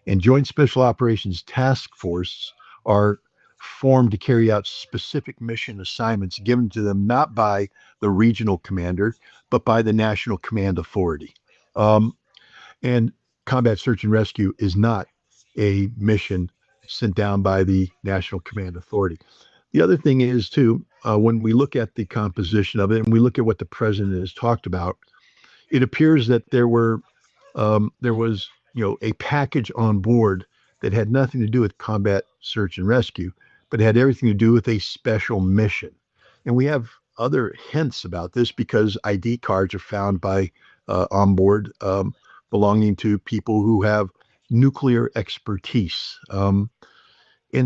And Joint Special Operations Task Force are formed to carry out specific mission assignments given to them not by the regional commander, but by the National Command Authority. And combat search and rescue is not a mission sent down by the National Command Authority. The other thing is, too, when we look at the composition of it and we look at what the president has talked about, it appears that there was a package on board that had nothing to do with combat search and rescue, but it had everything to do with a special mission. And we have other hints about this because ID cards are found by on board belonging to people who have nuclear expertise. And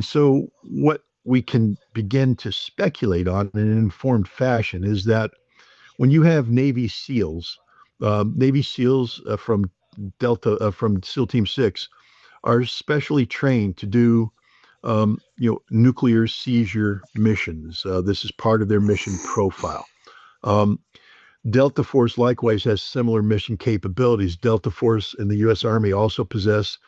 so what we can begin to speculate on in an informed fashion is that when you have Navy SEALs from from SEAL Team 6 are specially trained to do nuclear seizure missions. This is part of their mission profile. Delta Force likewise has similar mission capabilities. Delta Force and the U.S. Army also possess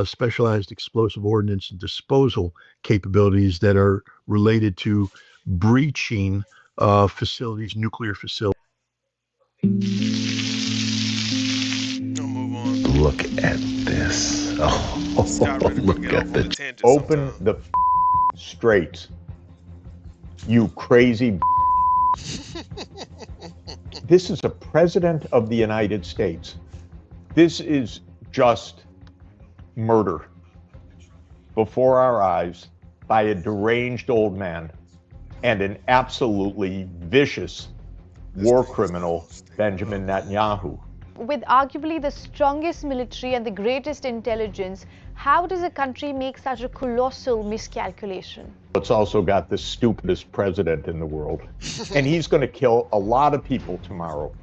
specialized explosive ordnance and disposal capabilities that are related to breaching facilities, nuclear facilities. I'll move on. Look at this. Oh, Scott really want to look get at off on a this. tangent Open sometime. the straits. You crazy. This is a president of the United States. This is just murder before our eyes by a deranged old man and an absolutely vicious war criminal, Benjamin Netanyahu. With arguably the strongest military and the greatest intelligence, how does a country make such a colossal miscalculation? It's also got the stupidest president in the world. And he's going to kill a lot of people tomorrow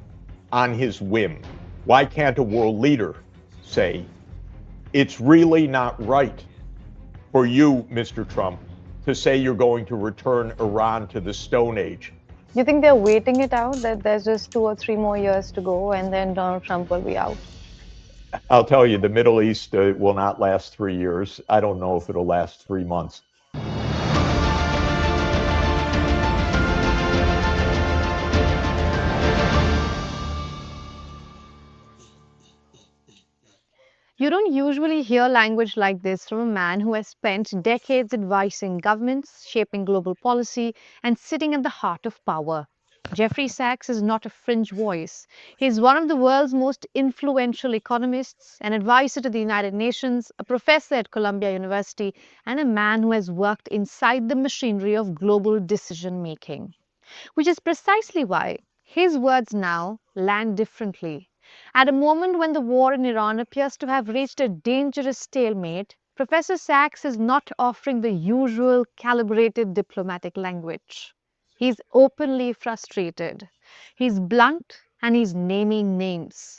on his whim. Why can't a world leader say, it's really not right for you, Mr. Trump, to say you're going to return Iran to the Stone Age? You think they're waiting it out, that there's just 2 or 3 more years to go and then Donald Trump will be out? I'll tell you, the Middle East will not last 3 years. I don't know if it'll last 3 months. You don't usually hear language like this from a man who has spent decades advising governments, shaping global policy, and sitting at the heart of power. Jeffrey Sachs is not a fringe voice. He is one of the world's most influential economists, an advisor to the United Nations, a professor at Columbia University, and a man who has worked inside the machinery of global decision making. Which is precisely why his words now land differently. At a moment when the war in Iran appears to have reached a dangerous stalemate, Professor Sachs is not offering the usual calibrated diplomatic language. He's openly frustrated. He's blunt and he's naming names.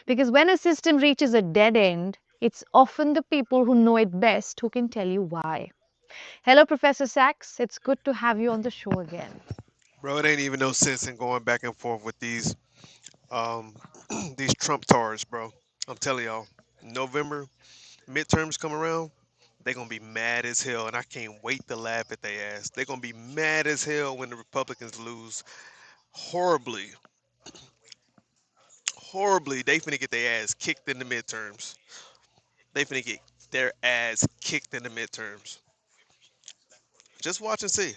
Because when a system reaches a dead end, it's often the people who know it best who can tell you why. Hello, Professor Sachs. It's good to have you on the show again. Bro, it ain't even no sense in going back and forth with these um these Trump tars, bro. I'm telling y'all, November midterms come around, they gonna be mad as hell, and I can't wait to laugh at their ass. They gonna be mad as hell when the Republicans lose horribly, horribly. They finna get their ass kicked in the midterms. They finna get their ass kicked in the midterms. Just watch and see.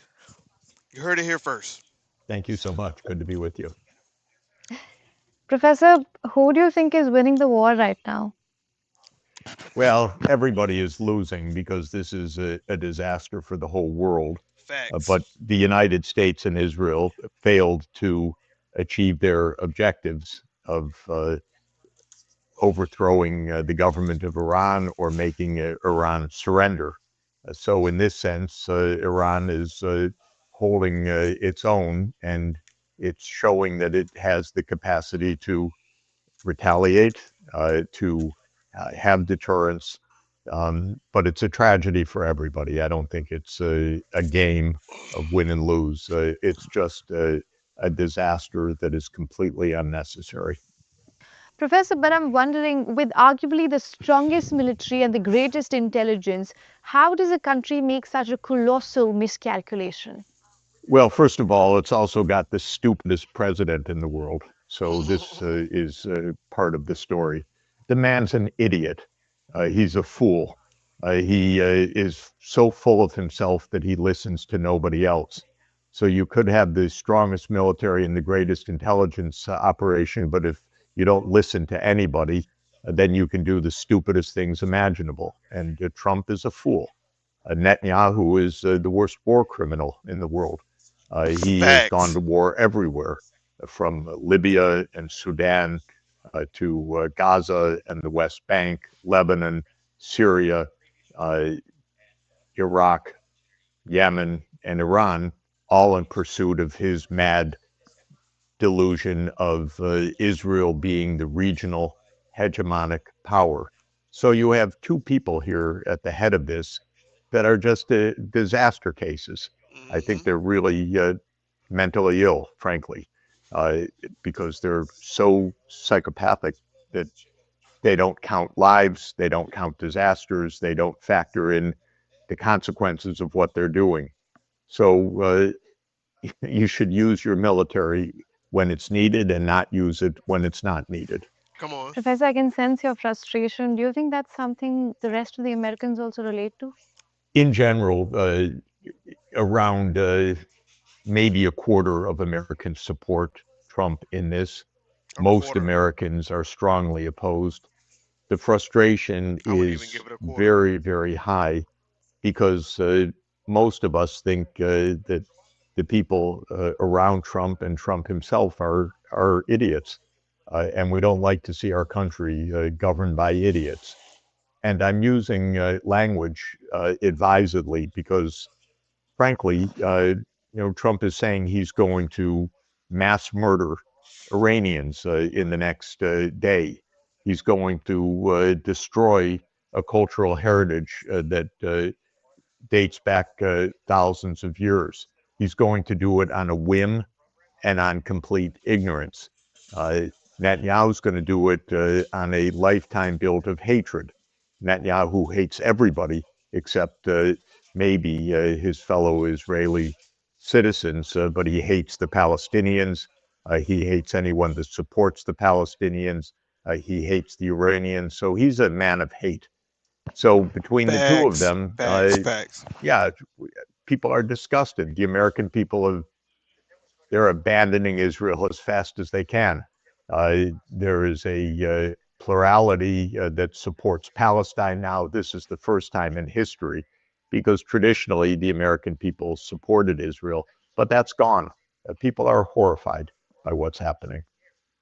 You heard it here first. Thank you so much. Good to be with you. Professor, who do you think is winning the war right now? Well, everybody is losing because this is a disaster for the whole world. Facts. But the United States and Israel failed to achieve their objectives of overthrowing the government of Iran or making Iran surrender. So, in this sense, Iran is holding its own, and it's showing that it has the capacity to retaliate, to have deterrence. But it's a tragedy for everybody. I don't think it's a game of win and lose. It's just a disaster that is completely unnecessary. Professor, but I'm wondering, with arguably the strongest military and the greatest intelligence, how does a country make such a colossal miscalculation? Well, first of all, it's also got the stupidest president in the world. So this is part of the story. The man's an idiot. He's a fool. He is so full of himself that he listens to nobody else. So you could have the strongest military and the greatest intelligence operation, but if you don't listen to anybody, then you can do the stupidest things imaginable. And Trump is a fool. Netanyahu is the worst war criminal in the world. He has gone Facts. to war everywhere, from Libya and Sudan to Gaza and the West Bank, Lebanon, Syria, uh, Iraq, Yemen, and Iran, all in pursuit of his mad delusion of Israel being the regional hegemonic power. So you have two people here at the head of this that are just disaster cases. I think Hmm. they're really mentally ill, frankly, uh, because they're so psychopathic that they don't count lives, they don't count disasters, they don't factor in the consequences of what they're doing. So you should use your military when it's needed and not use it when it's not needed. Come on. Professor, I can sense your frustration. Do you think that's something the rest of the Americans also relate to? In general, around maybe a quarter of Americans support Trump in this. A Most quarter. Americans are strongly opposed. The frustration I wouldn't even is give it a quarter. very, very high because most of us think that the people around Trump and Trump himself are idiots, and we don't like to see our country governed by idiots. And I'm using language advisedly because, frankly, Trump is saying he's going to mass murder Iranians in the next day. He's going to destroy a cultural heritage that dates back thousands of years. He's going to do it on a whim and on complete ignorance. Uh, Netanyahu's going to do it on a lifetime built of hatred. Netanyahu hates everybody except maybe his fellow Israeli citizens, but he hates the Palestinians. He hates anyone that supports the Palestinians. He hates the Iranians. So he's a man of hate. So between the two of Facts, them, facts, facts. yeah, people are disgusted. The American people they're abandoning Israel as fast as they can. There is a plurality that supports Palestine now. This is the first time in history because traditionally the American people supported Israel, but that's gone. People are horrified by what's happening.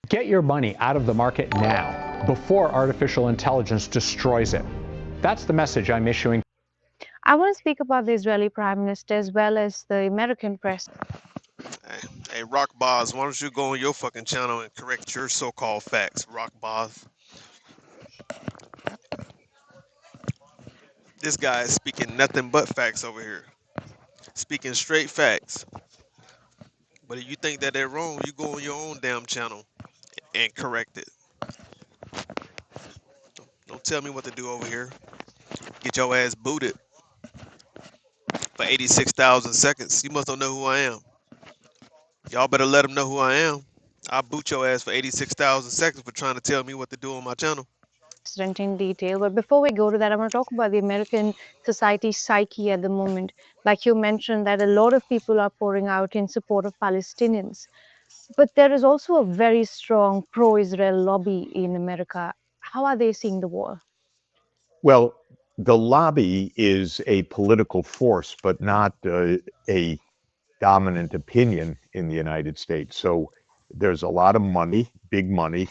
Get your money out of the market now, before artificial intelligence destroys it. That's the message I'm issuing. I want to speak about the Israeli Prime Minister as well as the American press. Hey, Rock Boz, why don't you go on your fucking channel and correct your so-called facts, Rock Boz? This guy is speaking nothing but facts over here. Speaking straight facts. But if you think that they're wrong, you go on your own damn channel and correct it. Don't tell me what to do over here. Get your ass booted for 86,000 seconds. You must don't know who I am. Y'all better let them know who I am. I'll boot your ass for 86,000 seconds for trying to tell me what to do on my channel. President in detail. But before we go to that, I want to talk about the American society psyche at the moment. Like you mentioned, that a lot of people are pouring out in support of Palestinians. But there is also a very strong pro Israel lobby in America. How are they seeing the war? Well, the lobby is a political force, but not a dominant opinion in the United States. So there's a lot of money, big money,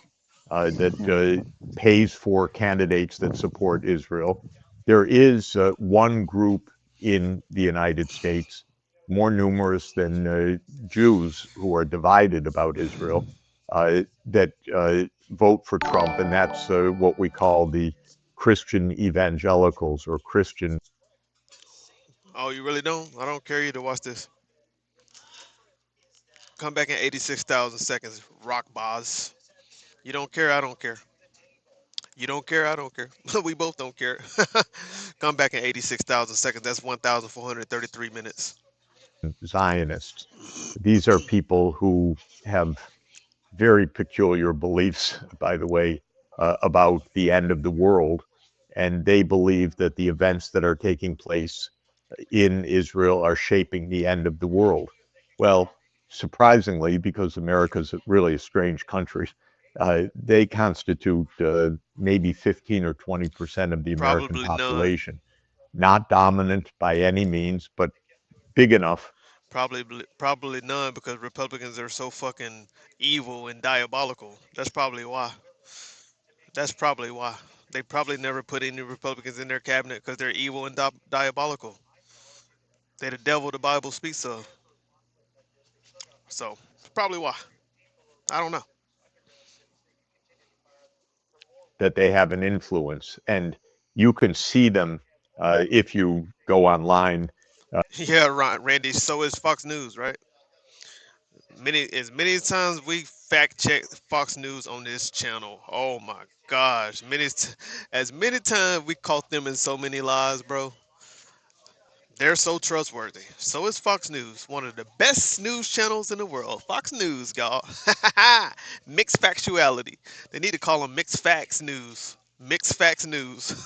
that pays for candidates that support Israel. There is one group in the United States, more numerous than Jews, who are divided about Israel, that vote for Trump, and that's what we call the Christian evangelicals or Christian. Oh, you really don't? I don't care either. Watch this. Come back in 86,000 seconds, Rock Boz. You don't care, I don't care. You don't care, I don't care. We both don't care. Come back in 86,000 seconds. That's 1,433 minutes. Zionists. These are people who have very peculiar beliefs, by the way, about the end of the world. And they believe that the events that are taking place in Israel are shaping the end of the world. Well, surprisingly, because America is really a strange country, they constitute maybe 15 or 20% of the American Probably none. population. Not dominant by any means, but big enough. Probably none because Republicans are so fucking evil and diabolical. That's probably why. That's probably why. They probably never put any Republicans in their cabinet because they're evil and diabolical. They're the devil the Bible speaks of. So, it's probably why. I don't know. That they have an influence, and you can see them if you go online. Yeah, right, Randy. So is Fox News, right? Many times we fact check Fox News on this channel. Oh my gosh, as many times we caught them in so many lies, bro. They're so trustworthy. So is Fox News, one of the best news channels in the world. Fox News, y'all. Mixed factuality. They need to call them mixed facts news. Mixed facts news.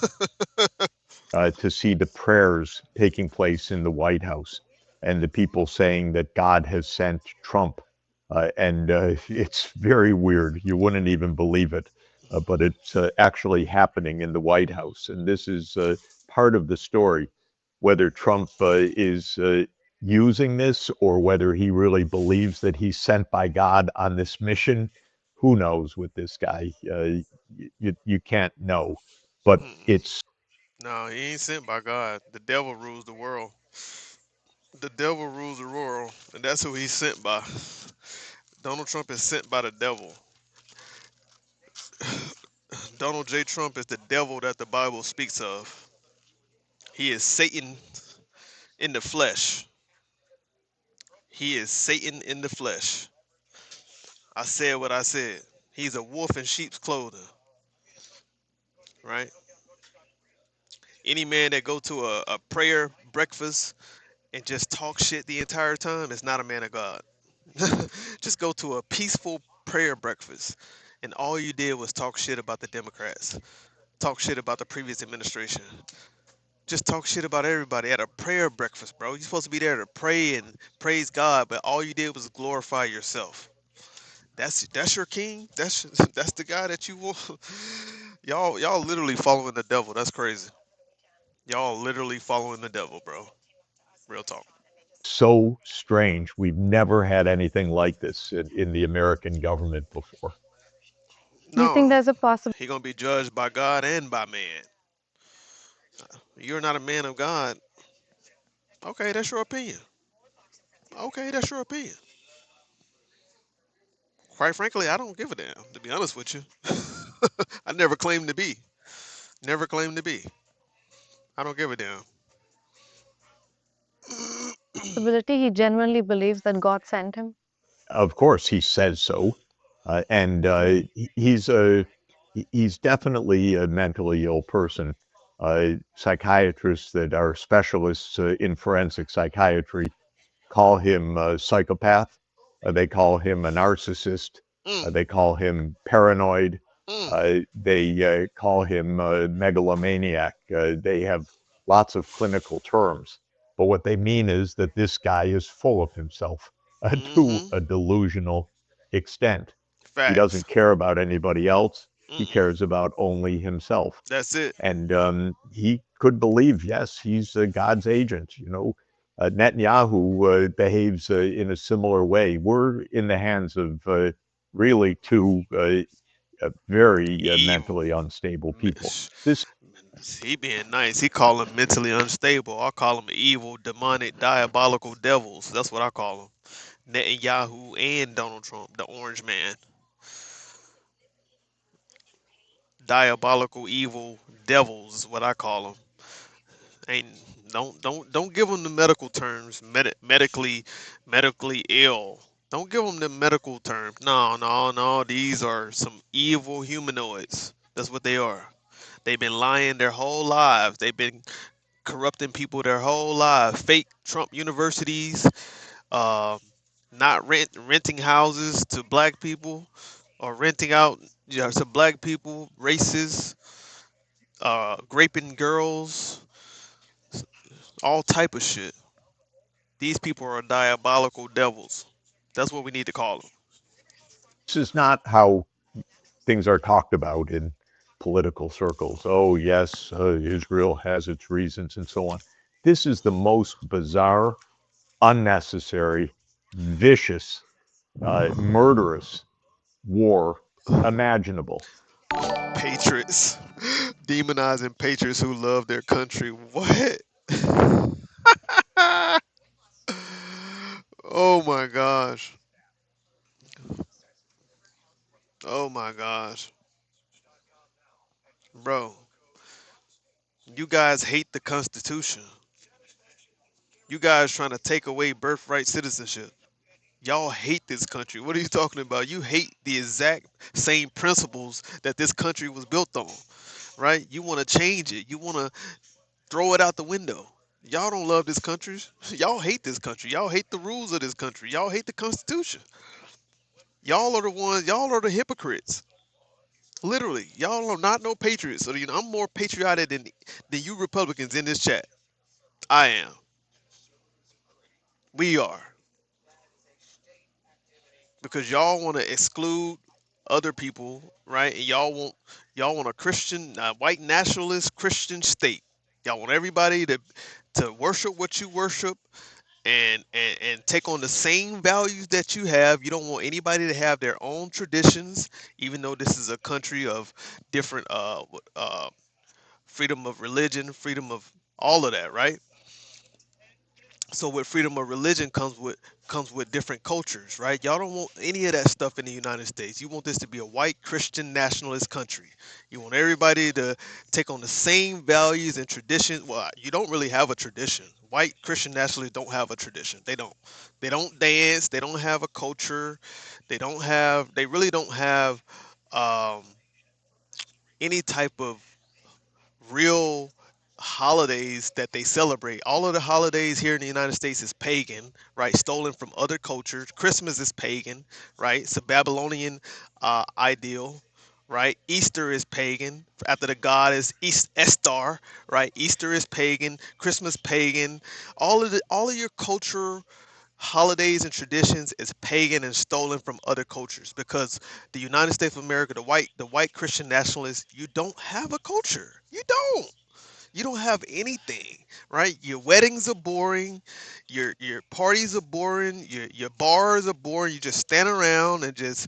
To see the prayers taking place in the White House and the people saying that God has sent Trump. And it's very weird. You wouldn't even believe it, but it's actually happening in the White House. And this is part of the story. Whether Trump is using this or whether he really believes that he's sent by God on this mission, who knows with this guy? You can't know. But it's No, he ain't sent by God. The devil rules the world. The devil rules the world, and that's who he's sent by. Donald Trump is sent by the devil. Donald J. Trump is the devil that the Bible speaks of. He is Satan in the flesh. He is Satan in the flesh. I said what I said. He's a wolf in sheep's clothing, right? Any man that go to a prayer breakfast and just talk shit the entire time is not a man of God. Just go to a peaceful prayer breakfast and all you did was talk shit about the Democrats, talk shit about the previous administration, just talk shit about everybody at a prayer breakfast, bro. You're supposed to be there to pray and praise God, but all you did was glorify yourself. That's your king. That's the guy that you will. Y'all literally following the devil. That's crazy. Y'all literally following the devil, bro. Real talk. So strange. We've never had anything like this in the American government before. Do you No, think there's a possibility he gonna be judged by God and by man. You're not a man of God. Okay, that's your opinion. Okay, that's your opinion. Quite frankly, I don't give a damn, to be honest with you. I never claimed to be. Never claimed to be. I don't give a damn. he genuinely believes that God sent him? Of course, he says so, and he's definitely a mentally ill person. Psychiatrists that are specialists in forensic psychiatry call him a psychopath. They call him a narcissist. Mm, They call him paranoid. mm, They call him a megalomaniac. They have lots of clinical terms. But what they mean is that this guy is full of himself to mm-hmm. a delusional extent. He Facts. doesn't care about anybody else. He Mm-mm. cares about only himself. That's it. And he could believe, yes, he's God's agent. Netanyahu behaves in a similar way. We're in the hands of really two very Evil. mentally unstable Me- people. This He being nice. He call him mentally unstable. I call him evil, demonic, diabolical devils. That's what I call them. Netanyahu and Donald Trump, the orange man. Diabolical, evil devils is what I call them. Ain't don't give them the medical terms. Medically ill. Don't give them the medical terms. No, no, no. These are some evil humanoids. That's what they are. They've been lying their whole lives. They've been corrupting people their whole lives. Fake Trump universities, uh, not renting houses to black people, or renting out to black people, races, raping girls, all type of shit. These people are diabolical devils. That's what we need to call them. is not how things are talked about in political circles. Oh, yes, Israel has its reasons and so on. This is the most bizarre, unnecessary, vicious, murderous war imaginable. Patriots, demonizing patriots who love their country. What? Oh my gosh. Oh my gosh. Bro, you guys hate the Constitution. You guys trying to take away birthright citizenship. Y'all hate this country. What are you talking about? You hate the exact same principles that this country was built on, right? You want to change it. You want to throw it out the window. Y'all don't love this country. Y'all hate this country. Y'all hate the rules of this country. Y'all hate the Constitution. Y'all are the ones. Y'all are the hypocrites. Literally, y'all are not no patriots. So I'm more patriotic than you Republicans in this chat. I am. We are because y'all want to exclude other people, right? And y'all want a Christian, white nationalist Christian state. Y'all want everybody to worship what you worship and take on the same values that you have. You don't want anybody to have their own traditions, even though this is a country of different freedom of religion, freedom of all of that, right? So with freedom of religion comes with different cultures, right? Y'all don't want any of that stuff in the United States. You want this to be a white Christian nationalist country. You want everybody to take on the same values and traditions. Well, you don't really have a tradition. White Christian nationalists don't have a tradition. They don't. They don't dance. They don't have a culture. They don't have. They really don't have um, any type of real holidays that they celebrate. All of the holidays here in the United States is pagan, right? Stolen from other cultures. Christmas is pagan, right? It's a Babylonian ideal, right? Easter is pagan. After the god is Estar, right? Easter is pagan. Christmas pagan. All of your culture holidays and traditions is pagan and stolen from other cultures because the United States of America, the white Christian nationalists, you don't have a culture. You don't have anything, right? Your weddings are boring, your parties are boring, your bars are boring. You just stand around and just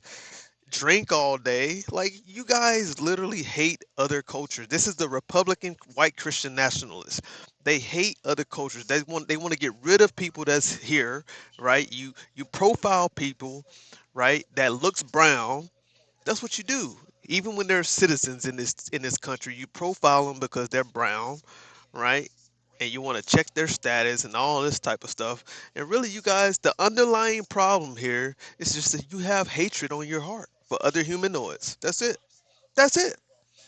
drink all day. Like you guys literally hate other cultures. This is the Republican white Christian nationalists. They hate other cultures. They want to get rid of people that's here, right? You profile people, right, that looks brown. That's what you do. Even when they're citizens in this country, you profile them because they're brown, right? And you want to check their status and all this type of stuff. And really, you guys, the underlying problem here is just that you have hatred on your heart for other humanoids. That's it. That's it.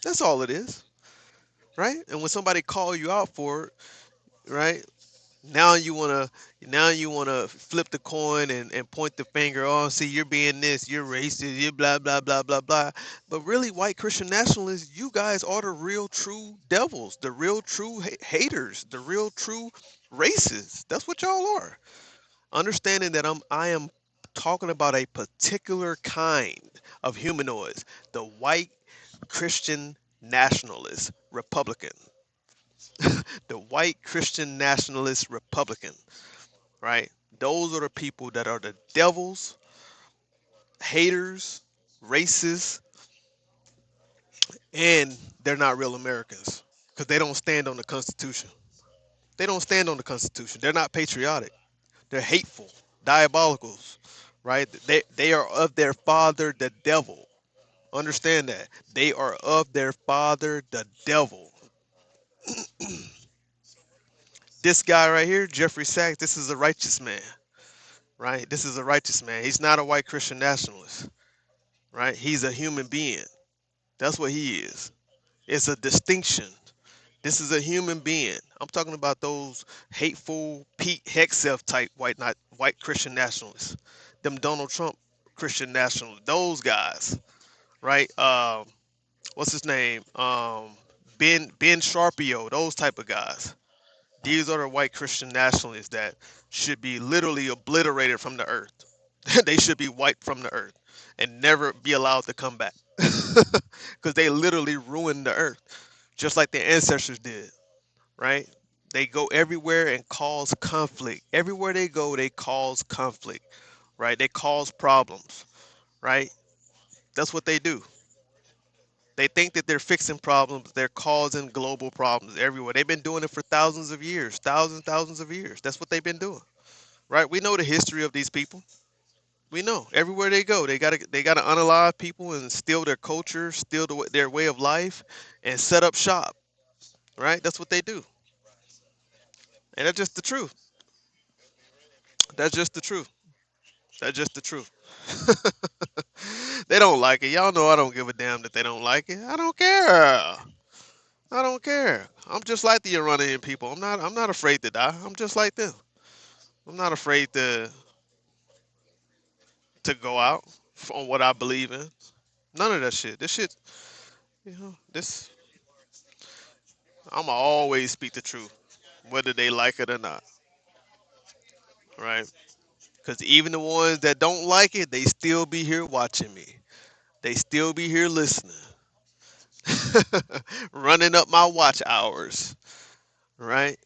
That's all it is, right? And when somebody call you out for it, right? Now you wanna flip the coin and point the finger. Oh, see, you're being this, you're racist, you blah blah blah blah blah. But really, white Christian nationalists, you guys are the real true devils, the real true haters, the real true racists. That's what y'all are. Understanding that I am talking about a particular kind of humanoids, the white Christian nationalist Republican, the white Christian nationalist Republican, right? Those are the people that are the devils, haters, racists, and they're not real Americans because they don't stand on the Constitution. They don't stand on the Constitution. They're not patriotic. They're hateful, diabolicals, right? They are of their father, the devil. Understand that. They are of their father, the devil. This guy right here, Jeffrey Sachs, this is a righteous man, right? This is a righteous man. He's not a white Christian nationalist, right? He's a human being. That's what he is. It's a distinction. This is a human being. I'm talking about those hateful Pete Hegseth type white Christian nationalists. Them Donald Trump Christian nationalists. Those guys, right? What's his name? Ben Sharpio. Those type of guys. These are the white Christian nationalists that should be literally obliterated from the earth. They should be wiped from the earth and never be allowed to come back because they literally ruined the earth just like their ancestors did, right? They go everywhere and cause conflict. Everywhere they go, they cause conflict, right? They cause problems, right? That's what they do. They think that they're fixing problems. They're causing global problems everywhere. They've been doing it for thousands of years, thousands of years. That's what they've been doing, right? We know the history of these people. We know everywhere they go, they gotta unalive people and steal their culture, steal their way of life, and set up shop. Right? That's what they do, and that's just the truth. That's just the truth. That's just the truth. They don't like it. Y'all know I don't give a damn that they don't like it. I don't care. I don't care. I'm just like the Iranian people. I'm not afraid to die. I'm just like them. I'm not afraid to go out on what I believe in. None of that shit. This shit, this I'ma always speak the truth, whether they like it or not. Right? Because even the ones that don't like it, they still be here watching me. They still be here listening, running up my watch hours, right?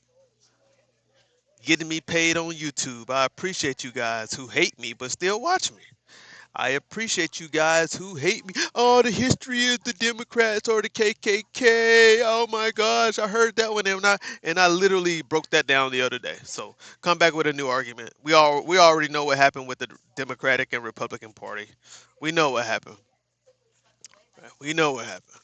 Getting me paid on YouTube. I appreciate you guys who hate me but still watch me. I appreciate you guys who hate me. Oh, the history is the Democrats or the KKK. Oh my gosh, I heard that one and I literally broke that down the other day. So come back with a new argument. We already know what happened with the Democratic and Republican Party. We know what happened. We know what happened.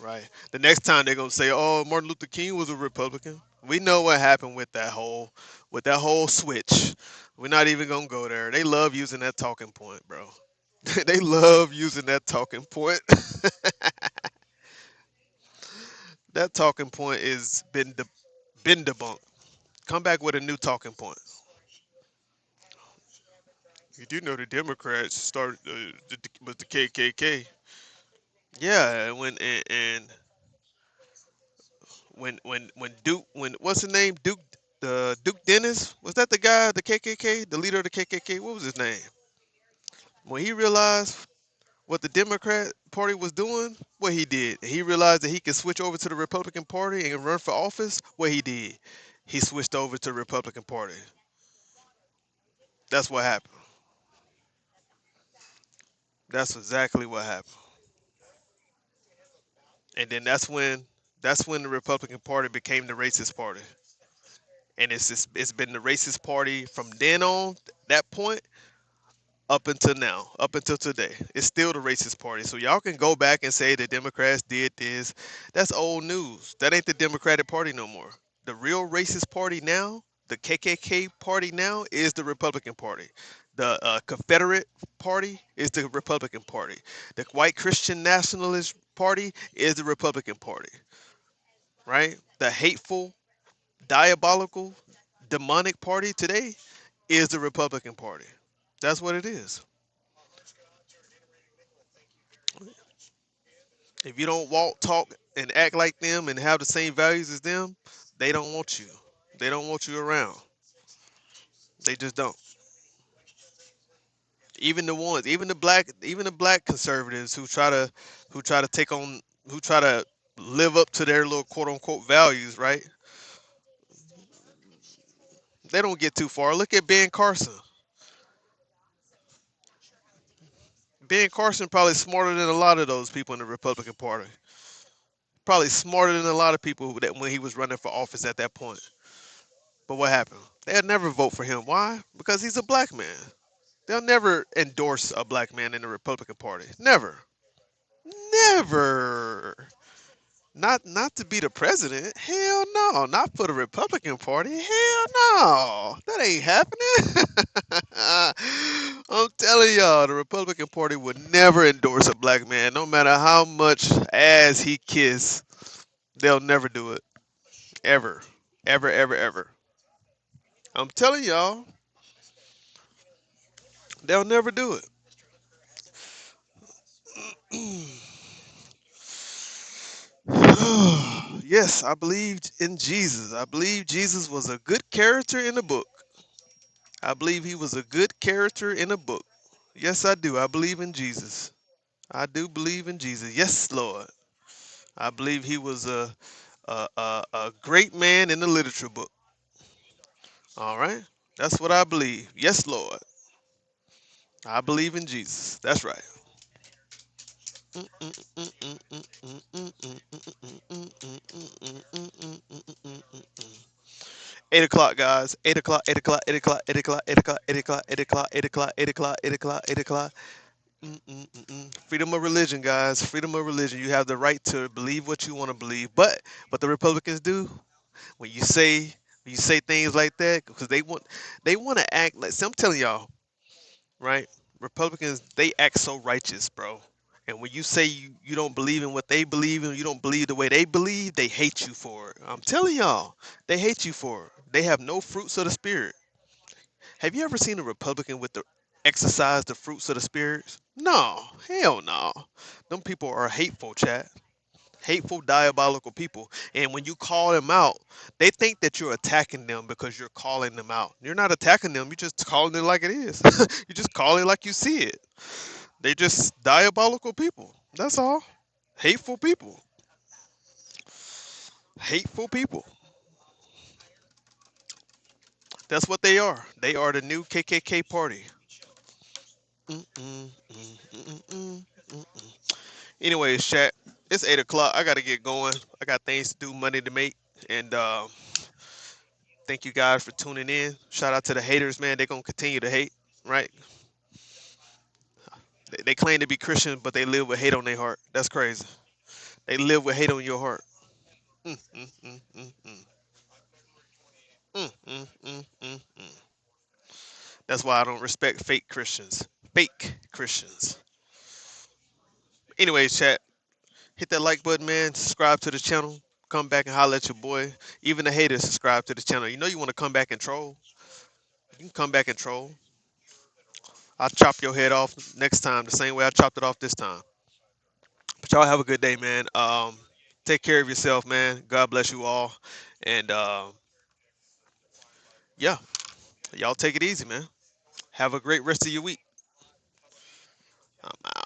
Right. The next time they're gonna say, "Oh, Martin Luther King was a Republican." We know what happened with that whole switch. We're not even gonna go there. They love using that talking point, bro. They love using that talking point. That talking point is been debunked. Come back with a new talking point. You do know the Democrats started with the KKK. Yeah, and when Duke when what's his name Duke Dennis, was that the guy, the KKK, the leader of the KKK? What was his name? When he realized what the Democrat Party was doing, what he did, he realized that he could switch over to the Republican Party and run for office. What he did, he switched over to the Republican Party. That's what happened. That's exactly what happened. And then that's when the Republican Party became the racist party. And it's been the racist party from then on, that point, up until now, up until today. It's still the racist party. So y'all can go back and say the Democrats did this. That's old news. That ain't the Democratic Party no more. The real racist party now, the KKK party now, is the Republican Party. The Confederate Party is the Republican Party. The white Christian nationalist party is the Republican Party, right? The hateful, diabolical, demonic party today is the Republican Party. That's what it is. If you don't walk, talk, and act like them and have the same values as them, they don't want you. They don't want you around. They just don't. Even the black conservatives who try to take on, who try to live up to their little quote unquote values, right? They don't get too far. Look at Ben Carson. Ben Carson probably smarter than a lot of those people in the Republican Party. Probably smarter than a lot of people that when he was running for office at that point. But what happened? They'll never vote for him. Why? Because he's a black man. They'll never endorse a black man in the Republican Party. Never. Never. Not to be the president. Hell no. Not for the Republican Party. Hell no. That ain't happening. I'm telling y'all, the Republican Party would never endorse a black man, no matter how much ass he kiss. They'll never do it. Ever. Ever, ever, ever. I'm telling y'all, they'll never do it. Yes, I believed in Jesus. I believe Jesus was a good character in the book. I believe he was a good character in a book. Yes, I do. I believe in Jesus. I do believe in Jesus. Yes, Lord. I believe he was a great man in the literature book. All right. That's what I believe. Yes, Lord. I believe in Jesus. That's right. 8 o'clock, guys. 8 o'clock, 8 o'clock, 8 o'clock, 8 o'clock, 8 o'clock, 8 o'clock, 8 o'clock, 8 o'clock, 8 o'clock, 8 o'clock, 8 o'clock. Freedom of religion, guys. Freedom of religion. You have the right to believe what you want to believe. But what the Republicans do when you say things like that, because they want to act like. See, I'm telling y'all, right? Republicans, they act so righteous, bro. And when you say you don't believe in what they believe in, you don't believe the way they believe, they hate you for it. I'm telling y'all, they hate you for it. They have no fruits of the spirit. Have you ever seen a Republican with the exercise the fruits of the spirits? No, hell no. Them people are hateful, chat. Hateful, diabolical people. And when you call them out, they think that you're attacking them because you're calling them out. You're not attacking them. You're just calling it like it is. You just call it like you see it. They just diabolical people. That's all. Hateful people. Hateful people. That's what they are. They are the new KKK party. Mm-mm, mm-mm, mm-mm. Anyways, chat. It's 8 o'clock. I gotta get going. I got things to do, money to make, and thank you guys for tuning in. Shout out to the haters, man. They're gonna continue to hate, right? They claim to be Christian, but they live with hate on their heart. That's crazy. They live with hate on your heart. Mm, mm, mm, mm, mm. Mm, mm, mm, mm, mm. That's why I don't respect fake Christians. Fake Christians. Anyways, chat, hit that like button, man. Subscribe to the channel. come back and holler at your boy. Even the haters subscribe to the channel. You know you want to come back and troll. You can come back and troll. I'll chop your head off next time the same way I chopped it off this time. But y'all have a good day, man. Take care of yourself, man. God bless you all. And yeah, y'all take it easy, man. Have a great rest of your week. I'm out.